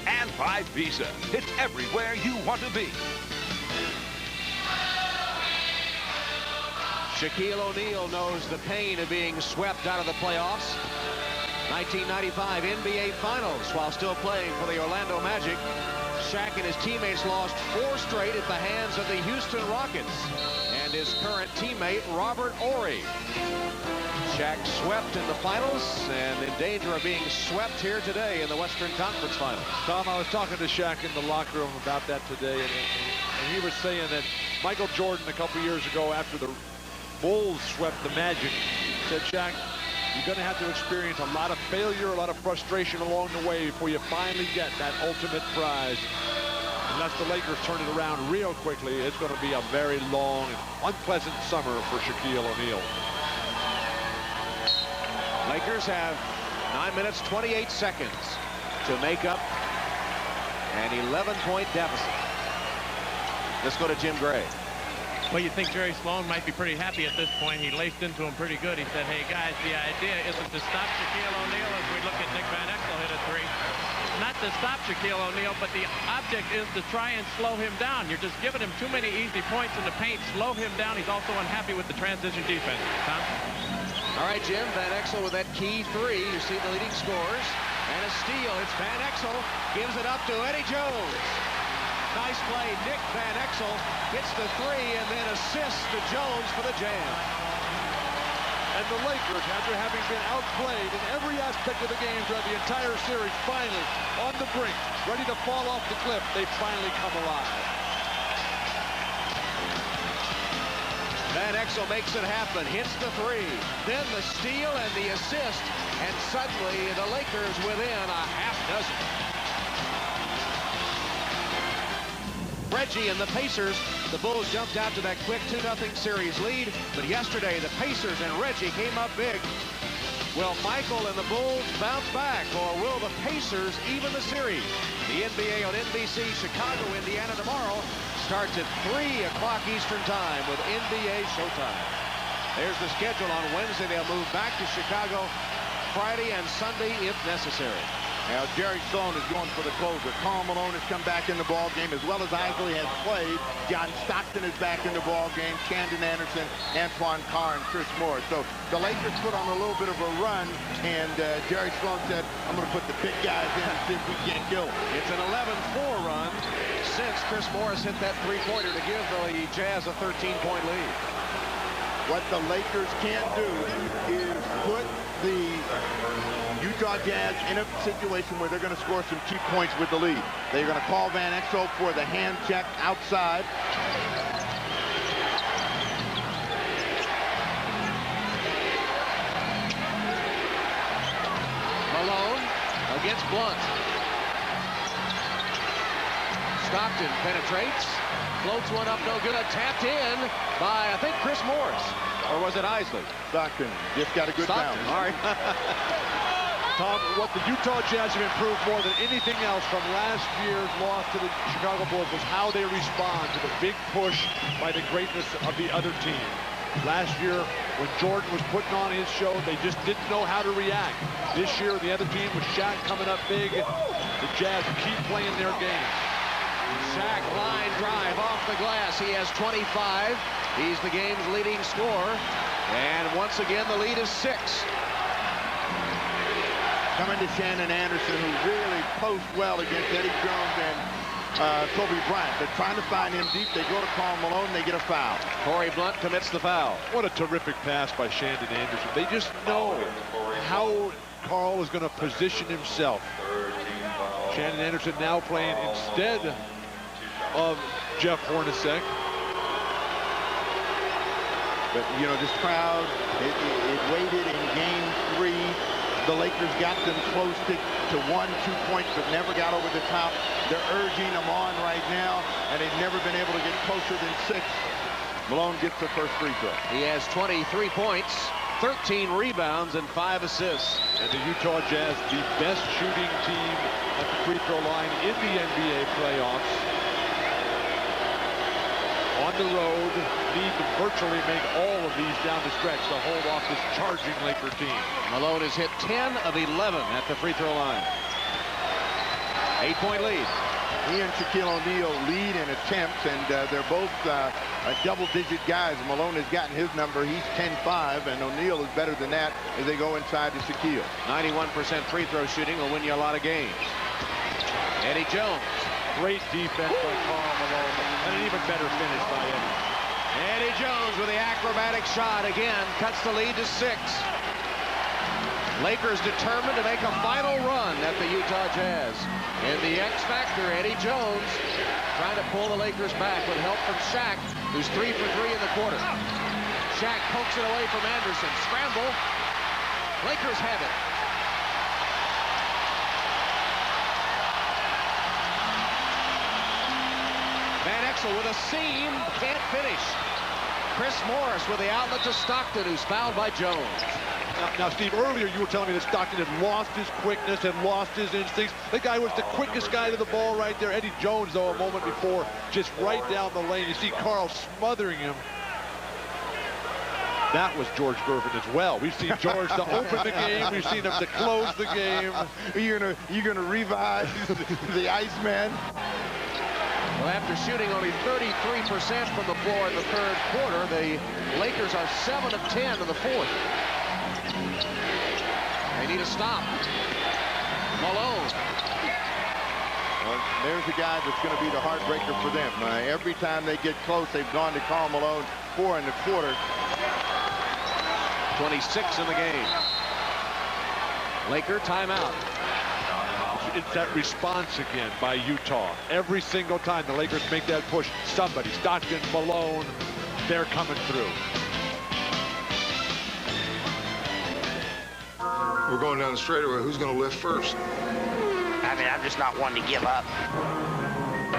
And by Visa, it's everywhere you want to be. Shaquille O'Neal knows the pain of being swept out of the playoffs. 1995 NBA Finals while still playing for the Orlando Magic. Shaq and his teammates lost 4 straight at the hands of the Houston Rockets and his current teammate Robert Horry. Shaq swept in the finals and in danger of being swept here today in the Western Conference Finals. Tom, I was talking to Shaq in the locker room about that today, and he was saying that Michael Jordan a couple years ago after the Bulls swept the Magic said, Shaq, you're going to have to experience a lot of failure, a lot of frustration along the way before you finally get that ultimate prize. Unless the Lakers turn it around real quickly, it's going to be a very long and unpleasant summer for Shaquille O'Neal. Lakers have 9 minutes, 28 seconds to make up an 11-point deficit. Let's go to Jim Gray. Well, you think Jerry Sloan might be pretty happy at this point. He laced into him pretty good. He said, hey, guys, the idea isn't to stop Shaquille O'Neal as we look at Nick Van Exel hit a 3. Not to stop Shaquille O'Neal, but the object is to try and slow him down. You're just giving him too many easy points in the paint. Slow him down. He's also unhappy with the transition defense. Tom? All right, Jim, Van Exel with that key 3. You see the leading scorers. And a steal. It's Van Exel. Gives it up to Eddie Jones. Nice play. Nick Van Exel hits the 3 and then assists to Jones for the jam. And the Lakers, after having been outplayed in every aspect of the game throughout the entire series, finally on the brink, ready to fall off the cliff, they finally come alive. Van Exel makes it happen, hits the 3, then the steal and the assist, and suddenly the Lakers within a half dozen. Reggie and the Pacers, the Bulls jumped out to that quick 2-0 series lead, but yesterday the Pacers and Reggie came up big. Will Michael and the Bulls bounce back, or will the Pacers even the series? The NBA on NBC, Chicago, Indiana tomorrow starts at 3 o'clock Eastern time with NBA Showtime. There's the schedule on Wednesday. They'll move back to Chicago Friday and Sunday if necessary. Now, Jerry Sloan is going for the closer. Karl Malone has come back in the ball game as well as Isley has played. John Stockton is back in the ball game. Shandon Anderson, Antoine Carr, and Chris Morris. So the Lakers put on a little bit of a run, and Jerry Sloan said, I'm going to put the big guys in and see if we can't kill them. It's an 11-4 run since Chris Morris hit that three-pointer to give the Jazz a 13-point lead. What the Lakers can't do is put the Utah Jazz in a situation where they're going to score some cheap points with the lead. They're going to call Van Exel for the hand check outside. Malone against Blunt. Stockton penetrates, floats one up, no good. Tapped in by, I think, Chris Morris. Or was it Isley? Stockton just got a good bounce. All right. Tom, what the Utah Jazz have improved more than anything else from last year's loss to the Chicago Bulls was how they respond to the big push by the greatness of the other team. Last year, when Jordan was putting on his show, they just didn't know how to react. This year, the other team with Shaq coming up big, the Jazz keep playing their game. Shaq line drive off the glass. He has 25. He's the game's leading scorer. And once again, the lead is 6. Coming to Shandon Anderson, who really posts well against Eddie Jones and Kobe Bryant. They're trying to find him deep. They go to Karl Malone. They get a foul. Corey Blunt commits the foul. What a terrific pass by Shandon Anderson. They just know how Karl is going to position himself. Shandon Anderson now playing instead of Jeff Hornacek. But, you know, this crowd, it waited in game 3. The Lakers got them close to 1-2 points, but never got over the top. They're urging them on right now, and they've never been able to get closer than 6. Malone gets the first free throw. He has 23 points, 13 rebounds, and 5 assists. And the Utah Jazz, the best shooting team at the free throw line in the NBA playoffs. On the road, need to virtually make all of these down the stretch to hold off this charging Laker team. Malone has hit 10 of 11 at the free throw line. 8-point lead. He and Shaquille O'Neal lead in attempts, and they're both double-digit guys. Malone has gotten his number. He's 10-5, and O'Neal is better than that as they go inside to Shaquille. 91% free throw shooting will win you a lot of games. Eddie Jones. Great defense by Karl Malone, and an even better finish by Eddie. Eddie Jones with the acrobatic shot again cuts the lead to 6. Lakers determined to make a final run at the Utah Jazz. And the X factor, Eddie Jones, trying to pull the Lakers back with help from Shaq, who's 3 for 3 in the quarter. Shaq pokes it away from Anderson. Scramble. Lakers have it. Van Exel with a seam, can't finish. Chris Morris with the outlet to Stockton, who's fouled by Jones. Now, Steve, earlier you were telling me that Stockton had lost his quickness, had lost his instincts. The guy was the quickest guy to the ball right there. Eddie Jones, though, a moment before, just right down the lane. You see Karl smothering him. That was George Gervin as well. We've seen George to open the game. We've seen him to close the game. You're gonna revive the Iceman. Well, after shooting only 33% from the floor in the third quarter, the Lakers are 7 of 10 in the fourth. They need a stop. Malone. Well, there's a guy that's going to be the heartbreaker for them. Every time they get close, they've gone to Karl Malone. 4 in the quarter. 26 in the game. Laker timeout. It's that response again by Utah. Every single time the Lakers make that push, somebody, Stockton, Malone, they're coming through. We're going down the straightaway. Who's going to lift first? I mean, I'm just not one to give up.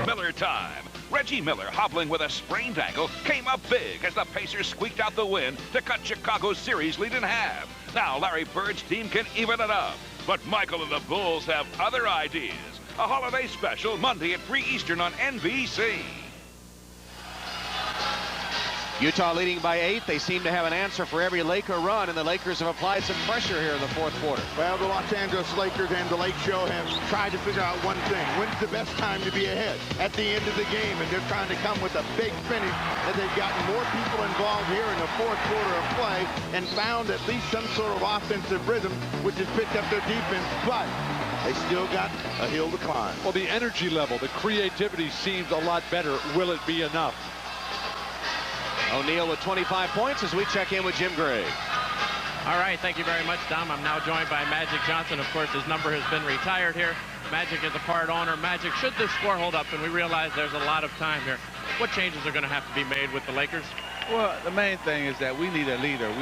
Miller time. Reggie Miller, hobbling with a sprained ankle, came up big as the Pacers squeaked out the win to cut Chicago's series lead in half. Now Larry Bird's team can even it up. But Michael and the Bulls have other ideas. A holiday special Monday at 3 Eastern on NBC. Utah leading by 8. They seem to have an answer for every Laker run, and the Lakers have applied some pressure here in the fourth quarter. Well, the Los Angeles Lakers and the Lake Show have tried to figure out one thing. When's the best time to be ahead? At the end of the game, and they're trying to come with a big finish, and they've gotten more people involved here in the fourth quarter of play and found at least some sort of offensive rhythm, which has picked up their defense, but they still got a hill to climb. Well, the energy level, the creativity seems a lot better. Will it be enough? O'Neal with 25 points as we check in with Jim Gray. All right, thank you very much, Tom. I'm now joined by Magic Johnson. Of course, his number has been retired here. Magic is a part owner. Magic, should this score hold up, and we realize there's a lot of time here, what changes are going to have to be made with the Lakers? Well, the main thing is that we need a leader.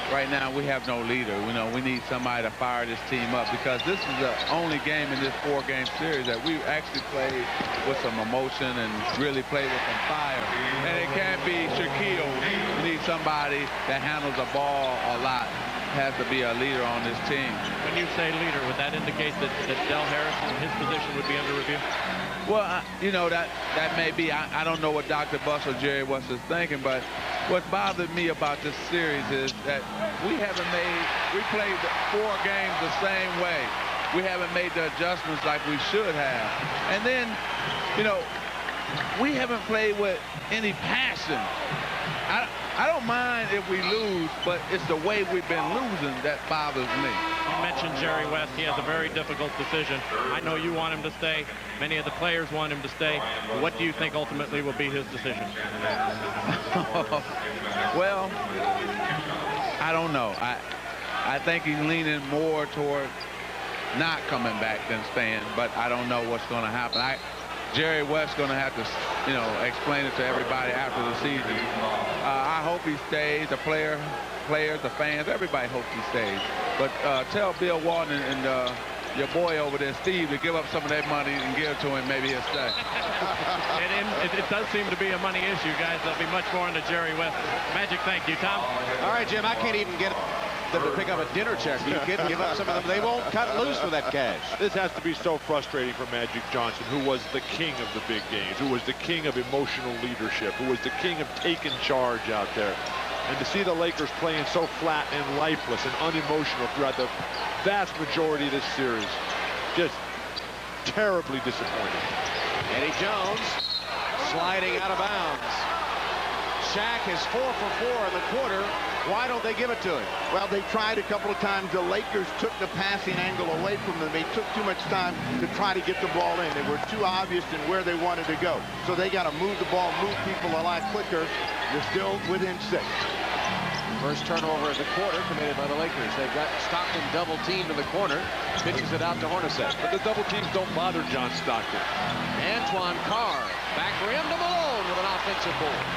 Right now, we have no leader. We need somebody to fire this team up, because this is the only game in this 4-game series that we actually played with some emotion and really played with some fire. And it can't be Shaquille. We need somebody that handles the ball a lot. Has to be a leader on this team. When you say leader, would that indicate that Del Harris and his position would be under review? Well, that may be. I don't know what Dr. Buss or Jerry West is thinking, but what bothered me about this series is that we played 4 games the same way. We haven't made the adjustments like we should have. And then, we haven't played with any passion. I don't mind if we lose, but it's the way we've been losing that bothers me. You mentioned Jerry West. He has a very difficult decision. I know you want him to stay. Many of the players want him to stay. What do you think ultimately will be his decision? Well, I don't know. I think he's leaning more toward not coming back than staying, but I don't know what's going to happen. Jerry West's going to have to, explain it to everybody after the season. I hope he stays. The players, the fans, everybody hopes he stays. But tell Bill Walton and your boy over there, Steve, to give up some of that money and give it to him. Maybe he'll stay. It does seem to be a money issue, guys. There'll be much more into Jerry West. Magic, thank you. Tom? All right, Jim, I can't even get them to pick up a dinner check. You can give up some of them. They won't cut loose with that cash. This has to be so frustrating for Magic Johnson, who was the king of the big games, who was the king of emotional leadership, who was the king of taking charge out there. And to see the Lakers playing so flat and lifeless and unemotional throughout the vast majority of this series, just terribly disappointing. Eddie Jones sliding out of bounds. Shaq is 4 for 4 in the quarter. Why don't they give it to him? Well, they tried a couple of times. The Lakers took the passing angle away from them. They took too much time to try to get the ball in. They were too obvious in where they wanted to go. So they got to move the ball, move people a lot quicker. They're still within 6. First turnover of the quarter committed by the Lakers. They've got Stockton double-teamed in the corner. Pitches it out to Hornacek. But the double teams don't bother John Stockton. Antoine Carr, back rim to Malone with an offensive board.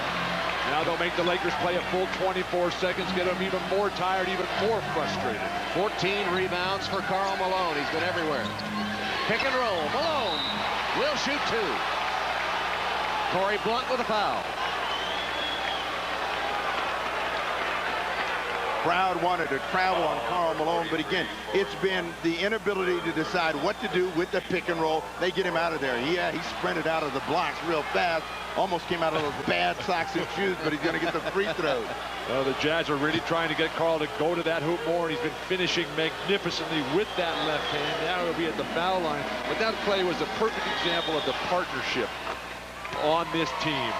Now they'll make the Lakers play a full 24 seconds, get them even more tired, even more frustrated. 14 rebounds for Karl Malone. He's been everywhere. Pick and roll. Malone will shoot 2. Corey Blunt with a foul. Crowd wanted to travel on Karl Malone, but again, it's been the inability to decide what to do with the pick and roll. They get him out of there. Yeah, he sprinted out of the blocks real fast. Almost came out of those bad socks and shoes, but he's going to get the free throws. Well, the Jazz are really trying to get Karl to go to that hoop more, and he's been finishing magnificently with that left hand. Now he'll be at the foul line. But that play was a perfect example of the partnership on this team.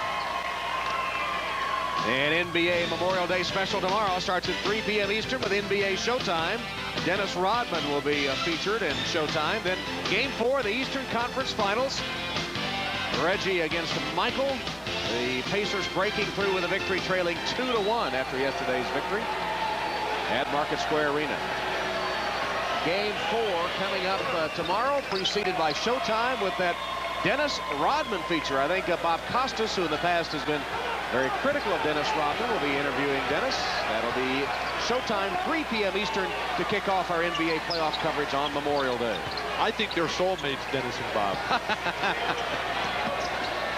An NBA Memorial Day special tomorrow starts at 3 p.m. Eastern with NBA Showtime. Dennis Rodman will be featured in Showtime. Then Game 4 of the Eastern Conference Finals. Reggie against Michael. The Pacers breaking through with a victory, trailing 2-1 after yesterday's victory at Market Square Arena. Game 4 coming up tomorrow, preceded by Showtime with that Dennis Rodman feature. I think Bob Costas, who in the past has been very critical of Dennis Rodman, will be interviewing Dennis. That'll be Showtime, 3 p.m. Eastern, to kick off our NBA playoff coverage on Memorial Day. I think they're soulmates, Dennis and Bob.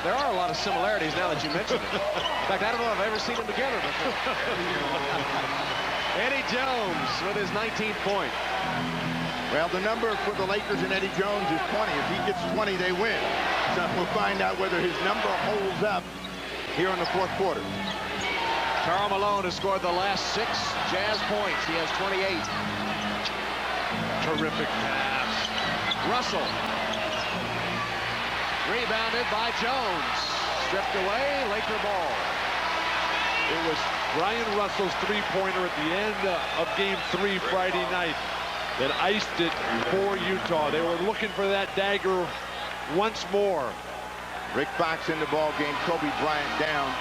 There are a lot of similarities now that you mention it. In fact, I don't know if I've ever seen them together before. Eddie Jones with his 19th point. Well, the number for the Lakers and Eddie Jones is 20. If he gets 20, they win. So we'll find out whether his number holds up here in the fourth quarter. Karl Malone has scored the last 6 Jazz points. He has 28. Terrific pass. Russell. Rebounded by Jones. Stripped away, Laker ball. It was Brian Russell's three-pointer at the end of Game 3 Friday night that iced it for Utah. They were looking for that dagger once more. Rick Fox in the ball game. Kobe Bryant down.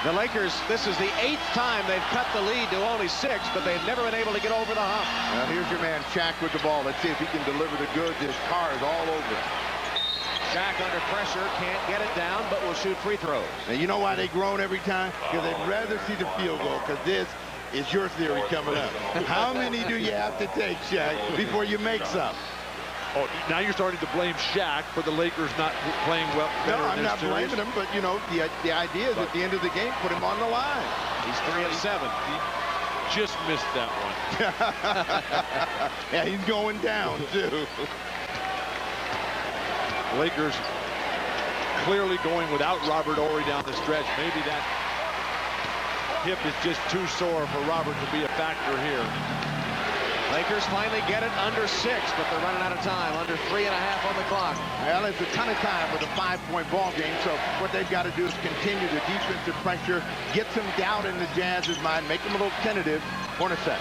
The Lakers, this is the 8th time they've cut the lead to only 6, but they've never been able to get over the hump. Now here's your man Shaq with the ball. Let's see if he can deliver the goods. His car is all over. Shaq under pressure, can't get it down, but will shoot free throws. And you know why they groan every time? Because they'd rather see the field goal, because this is your theory coming up. How many do you have to take, Shaq, before you make some? Oh, now you're starting to blame Shaq for the Lakers not playing well. No, I'm not blaming him, but, you know, the idea is at the end of the game, put him on the line. He's 3 of 7. He just missed that one. Yeah, he's going down, too. Lakers clearly going without Robert Horry down the stretch. Maybe that hip is just too sore for Robert to be a factor here. Lakers finally get it under 6, but they're running out of time. Under 3.5 on the clock. Well, there's a ton of time with a 5-point ball game, so what they've got to do is continue the defensive pressure, get some doubt in the Jazz's mind, make them a little tentative. Hornacek.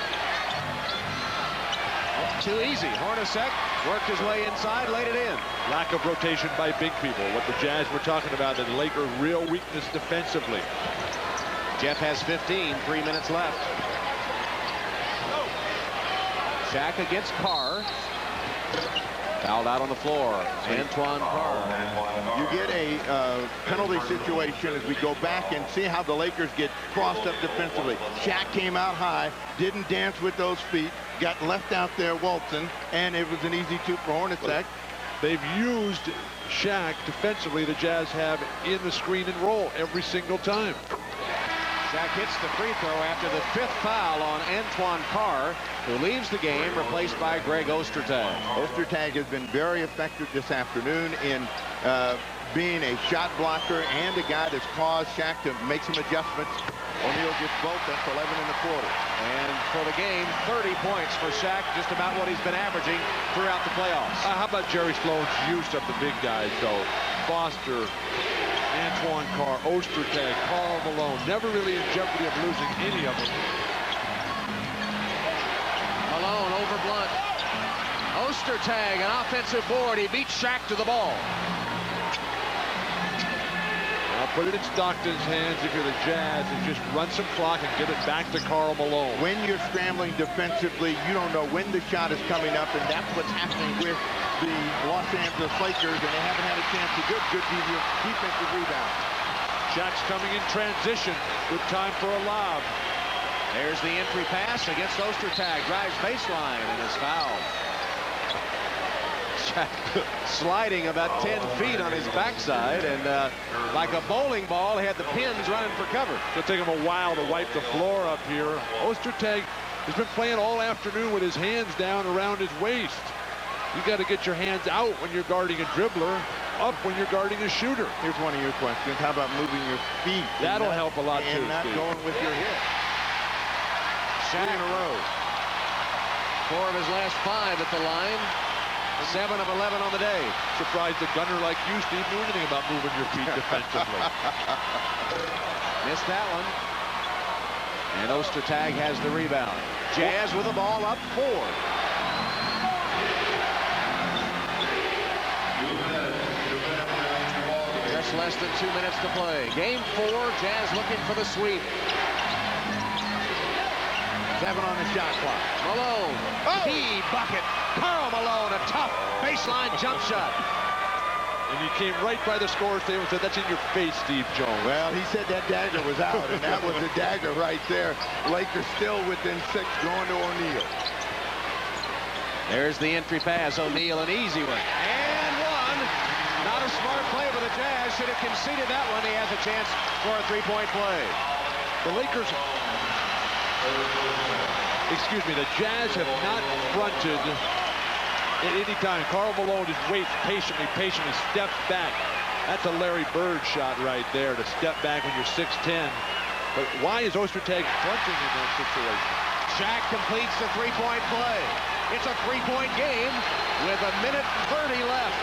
Too easy. Hornacek worked his way inside, laid it in. Lack of rotation by big people. What the Jazz were talking about, the Lakers' real weakness defensively. Jeff has 15, 3 minutes left. Shaq against Carr. Fouled out on the floor. Antoine Carr. You get a penalty situation as we go back and see how the Lakers get crossed up defensively. Shaq came out high, didn't dance with those feet, got left out there waltzing, and it was an easy 2 for Hornacek. They've used Shaq defensively, the Jazz have, in the screen and roll every single time. Shaq hits the free throw after the 5th foul on Antoine Carr, who leaves the game, replaced by Greg Ostertag. Ostertag has been very effective this afternoon in being a shot blocker and a guy that's caused Shaq to make some adjustments. O'Neal gets both. That's 11 in the quarter. And for the game, 30 points for Shaq, just about what he's been averaging throughout the playoffs. How about Jerry Sloan's use of the big guys, though? Foster, Antoine Carr, Ostertag, Karl Malone, never really in jeopardy of losing any of them. Malone over Blunt. Ostertag, an offensive board. He beats Shaq to the ball. I'll put it in Stockton's hands if you're the Jazz and just run some clock and get it back to Karl Malone. When you're scrambling defensively, you don't know when the shot is coming up, and that's what's happening with the Los Angeles Lakers, and they haven't had a chance to get good defensive rebound. Shaq's coming in transition. Good time for a lob. There's the entry pass against Ostertag. Drives baseline and is fouled. Sliding about 10 feet on his backside, and like a bowling ball, he had the pins running for cover. It'll take him a while to wipe the floor up here. Ostertag has been playing all afternoon with his hands down around his waist. You got to get your hands out when you're guarding a dribbler, up when you're guarding a shooter. Here's one of your questions. How about moving your feet? That'll help a lot too. And not going with your hip. Shaq in a row. 4 of his last 5 at the line. 7 of 11 on the day. Surprised a gunner like you, Steve, knew anything about moving your feet defensively. Missed that one. And Ostertag has the rebound. Jazz with the ball up 4. Just less than 2 minutes to play. Game 4, Jazz looking for the sweep. 7 on the shot clock. Malone, key bucket. Karl Malone, a tough baseline jump shot. And he came right by the scorer's table and said, "That's in your face, Steve Jones." Well, he said that dagger was out, and that was a dagger right there. Lakers still within 6, going to O'Neal. There's the entry pass. O'Neal, an easy one. And one. Not a smart play by the Jazz. Should have conceded that one. He has a chance for a 3-point play. The Lakers... Excuse me, the Jazz have not fronted at any time. Karl Malone just waits patiently steps back. That's a Larry Bird shot right there to step back when you're 6'10". But why is Ostertag bunting in that situation? Shaq completes the three-point play. It's a three-point game with 1:30 left.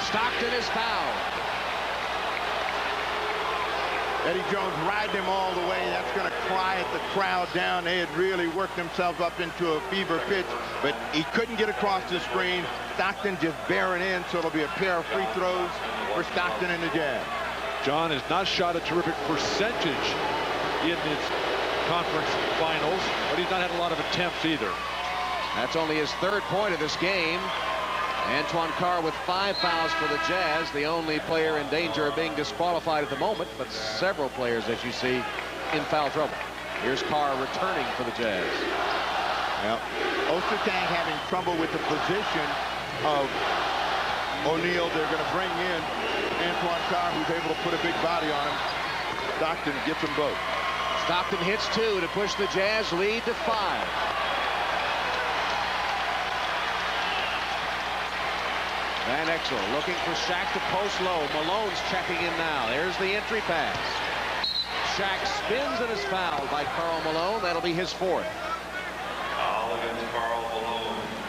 Stockton is fouled. Eddie Jones riding him all the way. That's going to quiet the crowd down. They had really worked themselves up into a fever pitch, but he couldn't get across the screen. Stockton just bearing in, so it'll be a pair of free throws for Stockton and the Jazz. John has not shot a terrific percentage in this conference finals, but he's not had a lot of attempts either. That's only his third point of this game. Antoine Carr with 5 fouls for the Jazz, the only player in danger of being disqualified at the moment, but several players, as you see, in foul trouble. Here's Carr returning for the Jazz. Well, Ostertag having trouble with the position of O'Neal. They're going to bring in Antoine Carr, who's able to put a big body on him. Stockton gets them both. Stockton hits 2 to push the Jazz lead to 5. Van Exel looking for Shaq to post low. Malone's checking in now. There's the entry pass. Shaq spins and is fouled by Karl Malone. That'll be his 4th.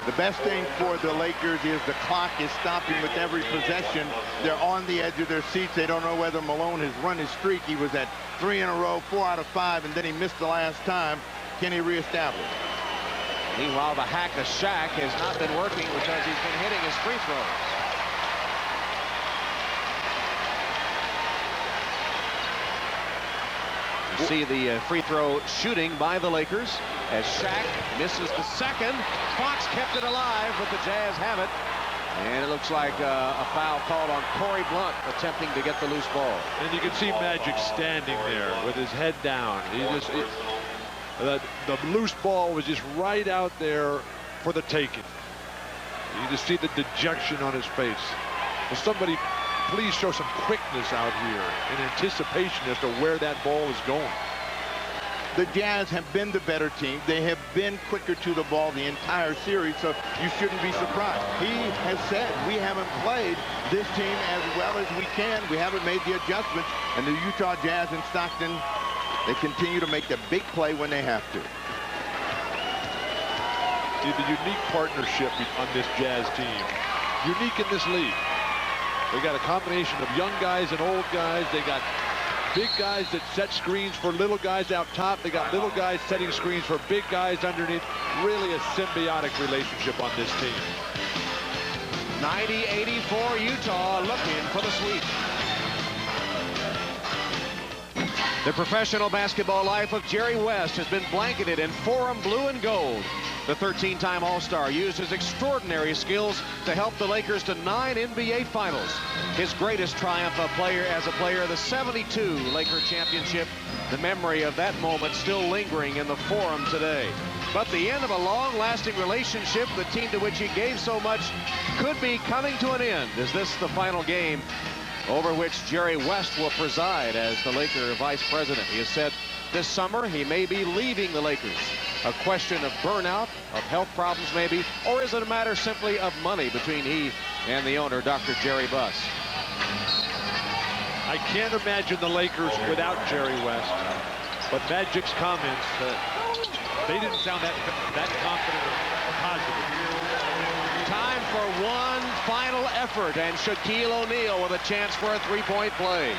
The best thing for the Lakers is the clock is stopping with every possession. They're on the edge of their seats. They don't know whether Malone has run his streak. He was at 3 in a row, 4 out of 5, and then he missed the last time. Can he reestablish? Meanwhile, the hack of Shaq has not been working because he's been hitting his free throws. You see the free throw shooting by the Lakers as Shaq misses the second. Fox kept it alive, but the Jazz have it. And it looks like a foul called on Corey Blunt attempting to get the loose ball. And you can see Magic standing there with his head down. The loose ball was just right out there for the taking. You just see the dejection on his face. Will somebody please show some quickness out here in anticipation as to where that ball is going? The Jazz have been the better team. They have been quicker to the ball the entire series, so you shouldn't be surprised. He has said, we haven't played this team as well as we can. We haven't made the adjustments. And the Utah Jazz and Stockton, they continue to make the big play when they have to. See the unique partnership on this Jazz team. Unique in this league. They got a combination of young guys and old guys. They got big guys that set screens for little guys out top. They got little guys setting screens for big guys underneath. Really a symbiotic relationship on this team. 90-84 Utah looking for the sweep. The professional basketball life of Jerry West has been blanketed in Forum blue and gold. The 13-time All-Star used his extraordinary skills to help the Lakers to 9 NBA Finals. His greatest triumph as a player, the '72 Laker championship. The memory of that moment still lingering in the Forum today. But the end of a long-lasting relationship, the team to which he gave so much, could be coming to an end. Is this the final game over which Jerry West will preside as the Laker vice president? He has said this summer he may be leaving the Lakers. A question of burnout, of health problems maybe, or is it a matter simply of money between he and the owner, Dr. Jerry Buss? I can't imagine the Lakers without Jerry West, but Magic's comments, they didn't sound that confident or positive. Time for one final effort, and Shaquille O'Neal with a chance for a three-point play.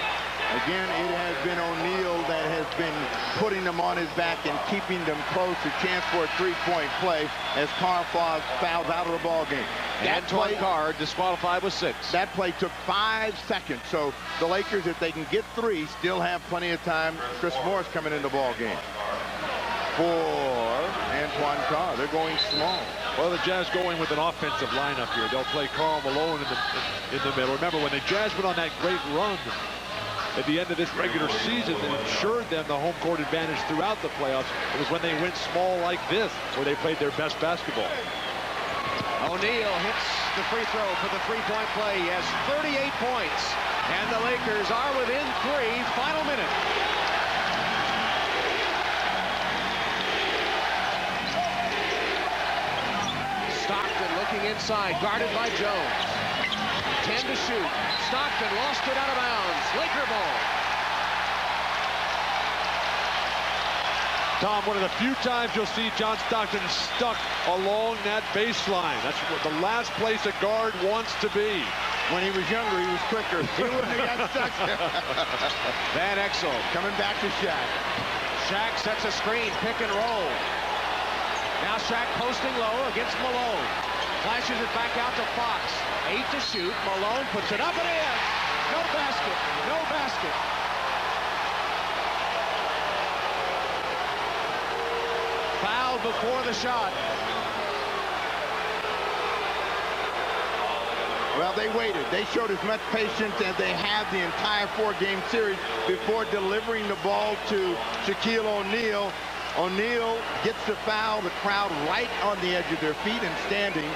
Again, it has been O'Neal that has been putting them on his back and keeping them close. A chance for a three-point play as Carr fouls out of the ball game. Antoine Carr disqualified with 6. That play took 5 seconds. So the Lakers, if they can get 3, still have plenty of time. Chris Morris coming in the ball game for Antoine Carr. They're going small. Well, the Jazz going with an offensive lineup here. They'll play Karl Malone in the middle. Remember, when the Jazz went on that great run at the end of this regular season that ensured them the home court advantage throughout the playoffs, it was when they went small like this where they played their best basketball. O'Neal hits the free throw for the three-point play. He has 38 points, and the Lakers are within 3. Final minute. Looking inside, guarded by Jones. 10 to shoot. Stockton lost it out of bounds. Laker ball. Tom, one of the few times you'll see John Stockton stuck along that baseline. That's the last place a guard wants to be. When he was younger, he was quicker. He wouldn't have got stuck there. Van Exel Coming back to Shaq. Shaq sets a screen, pick and roll. Now Shaq posting low against Malone. Flashes it back out to Fox. 8 to shoot. Malone puts it up and in. No basket. No basket. Fouled before the shot. Well, they waited. They showed as much patience as they had the entire 4-game series before delivering the ball to Shaquille O'Neal. O'Neal gets the foul, the crowd right on the edge of their feet and standing.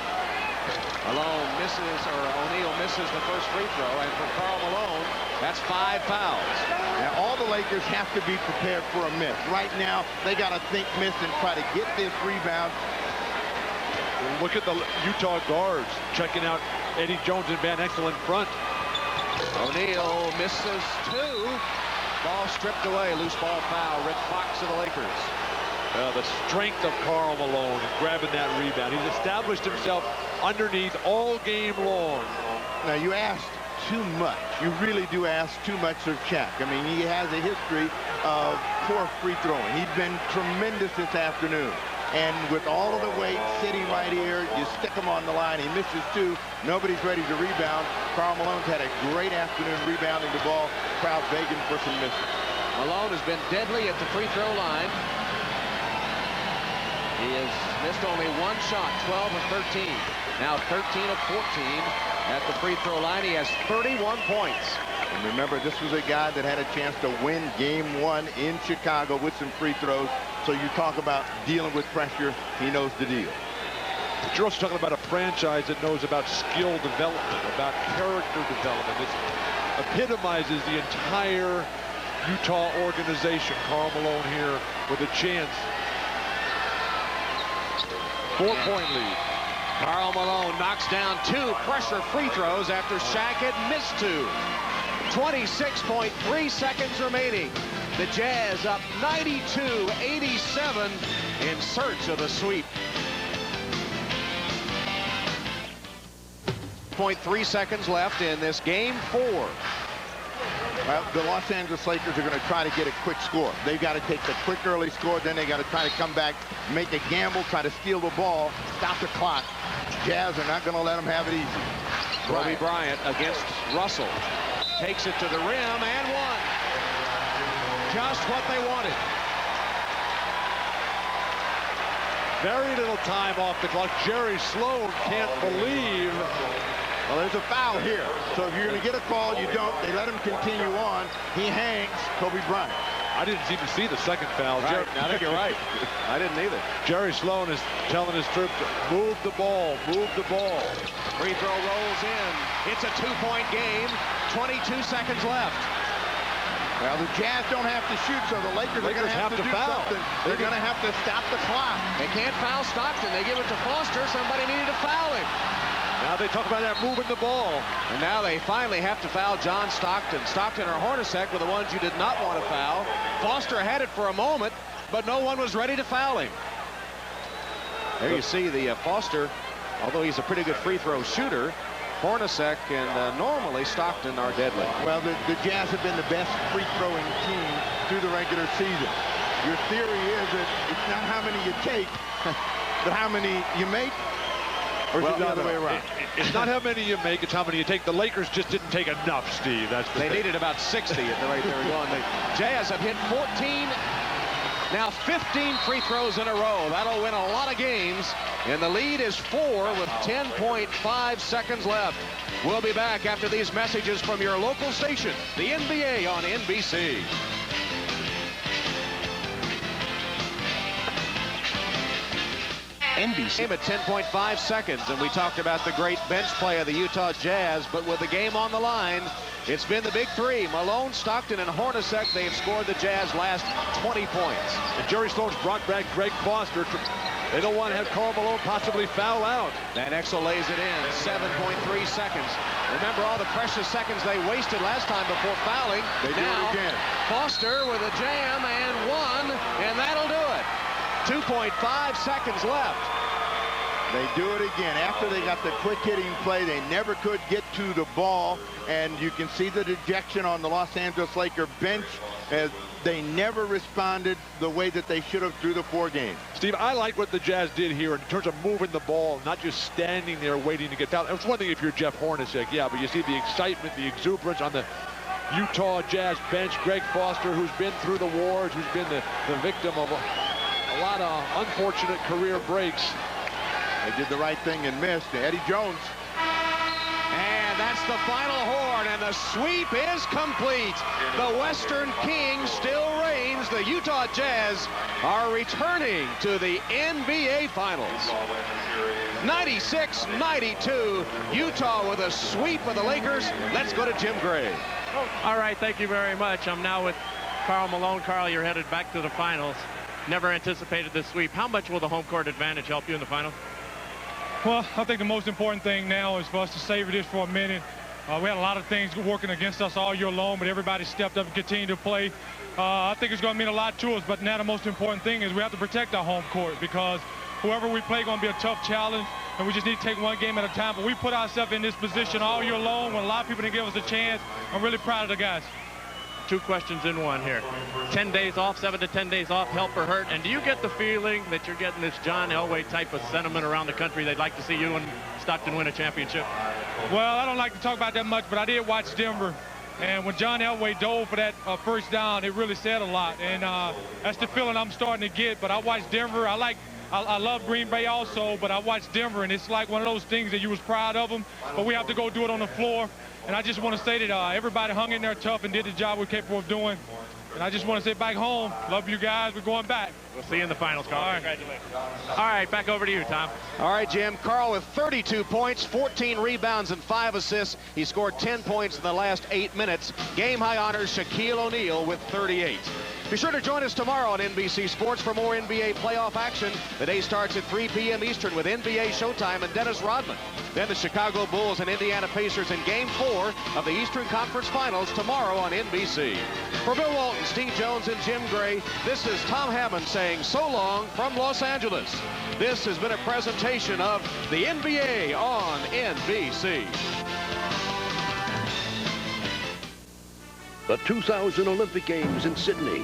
Malone misses, or O'Neal misses the first free throw, and for Karl Malone, that's 5 fouls. Now, all the Lakers have to be prepared for a miss. Right now, they got to think miss and try to get this rebound. Look at the Utah guards checking out Eddie Jones and Van Exel in front. O'Neal misses 2. Ball stripped away. Loose ball foul. Rick Fox of the Lakers. The strength of Karl Malone grabbing that rebound. He's established himself underneath all game long. Now, you asked too much. You really do ask too much of Shaq. I mean, he has a history of poor free throwing. He's been tremendous this afternoon. And with all of the weight sitting right here, you stick him on the line. He misses 2. Nobody's ready to rebound. Karl Malone's had a great afternoon rebounding the ball. Crowd begging for some misses. Malone has been deadly at the free throw line. He has missed only 1 shot, 12 of 13. Now 13 of 14 at the free throw line. He has 31 points. And remember, this was a guy that had a chance to win game 1 in Chicago with some free throws. So you talk about dealing with pressure, he knows the deal. But you're also talking about a franchise that knows about skill development, about character development. It epitomizes the entire Utah organization. Karl Malone here with a chance. 4-point lead. Karl Malone knocks down 2 pressure free throws after Shaq had missed 2. 26.3 seconds remaining. The Jazz up 92-87 in search of the sweep. 0.3 seconds left in this game 4. Well, the Los Angeles Lakers are going to try to get a quick score. They've got to take the quick early score, then they got to try to come back, make a gamble, try to steal the ball, stop the clock. Jazz are not going to let them have it easy. Kobe Bryant against Russell. Takes it to the rim and one. Just what they wanted. Very little time off the clock. Jerry Sloan can't believe. Well, there's a foul here. So if you're going to get a call, you don't. They let him continue on. He hangs Kobe Bryant. I didn't even see the second foul. Right. I think you're right. I didn't either. Jerry Sloan is telling his troops, move the ball, move the ball. Free throw rolls in. It's a 2-point game. 22 seconds left. Well, the Jazz don't have to shoot, so the Lakers are going to have to do foul. something. They're going to have to stop the clock. They can't foul Stockton. They give it to Foster. Somebody needed to foul him. Now they talk about that moving the ball. And now they finally have to foul John Stockton. Stockton or Hornacek were the ones you did not want to foul. Foster had it for a moment, but no one was ready to foul him. There you see the Foster, although he's a pretty good free throw shooter, Hornacek and normally Stockton are deadly. Well, the Jazz have been the best free throwing team through the regular season. Your theory is that it's not how many you take, but how many you make. Or is it the other way around? It's not how many you make, it's how many you take. The Lakers just didn't take enough, Steve. That's the They thing. needed about 60 at the rate they were going. The Jazz have hit 14, now 15 free throws in a row. That'll win a lot of games. And the lead is 4 with 10.5 seconds left. We'll be back after these messages from your local station, the NBA on NBC. NBC at 10.5 seconds, and we talked about the great bench play of the Utah Jazz, but with the game on the line, it's been the big 3. Malone, Stockton, and Hornacek. They have scored the Jazz last 20 points. And Jerry Sloan's brought back Greg Foster. They don't want to have Karl Malone possibly foul out. Van Exel lays it in, 7.3 seconds. Remember all the precious seconds they wasted last time before fouling. They do it again. Foster with a jam and one, and that'll do it. 2.5 seconds left. They do it again. After they got the quick hitting play, they never could get to the ball, and you can see the dejection on the Los Angeles Lakers bench as they never responded the way that they should have through the 4 games. Steve, I like what the Jazz did here in terms of moving the ball, not just standing there waiting to get fouled. It's one thing if you're Jeff Hornacek, yeah, but you see the excitement, the exuberance on the Utah Jazz bench. Greg Foster, who's been through the wars, who's been the victim of a lot of unfortunate career breaks. They did the right thing and missed. Eddie Jones. And that's the final horn, and the sweep is complete. The Western King still reigns. The Utah Jazz are returning to the NBA Finals. 96-92, Utah with a sweep of the Lakers. Let's go to Jim Gray. All right, thank you very much. I'm now with Karl Malone. Karl, you're headed back to the finals. Never anticipated this sweep. How much will the home court advantage help you in the finals? Well, I think the most important thing now is for us to savor this for a minute. We had a lot of things working against us all year long, but everybody stepped up and continued to play. I think it's going to mean a lot to us, but now the most important thing is we have to protect our home court, because whoever we play is going to be a tough challenge, and we just need to take one game at a time. But we put ourselves in this position all year long when a lot of people didn't give us a chance. I'm really proud of the guys. 2 questions in one here. 10 days off, 7 to 10 days off, help or hurt? And do you get the feeling that you're getting this John Elway type of sentiment around the country? They'd like to see you and Stockton win a championship? Well, I don't like to talk about that much, but I did watch Denver. And when John Elway dove for that first down, it really said a lot. And that's the feeling I'm starting to get. But I watched Denver. I love Green Bay also, but I watched Denver, and it's like one of those things that you was proud of them, but we have to go do it on the floor. And I just want to say that everybody hung in there tough and did the job we're capable of doing. And I just want to say back home, love you guys. We're going back. We'll see you in the finals, Karl. Congratulations. All right, back over to you, Tom. All right, Jim. Karl with 32 points, 14 rebounds, and 5 assists. He scored 10 points in the last 8 minutes. Game-high honors Shaquille O'Neal with 38. Be sure to join us tomorrow on NBC Sports for more NBA playoff action. The day starts at 3 p.m. Eastern with NBA Showtime and Dennis Rodman. Then the Chicago Bulls and Indiana Pacers in Game 4 of the Eastern Conference Finals tomorrow on NBC. For Bill Walton, Steve Jones, and Jim Gray, this is Tom Hammond saying so long from Los Angeles. This has been a presentation of the NBA on NBC. The 2000 Olympic Games in Sydney.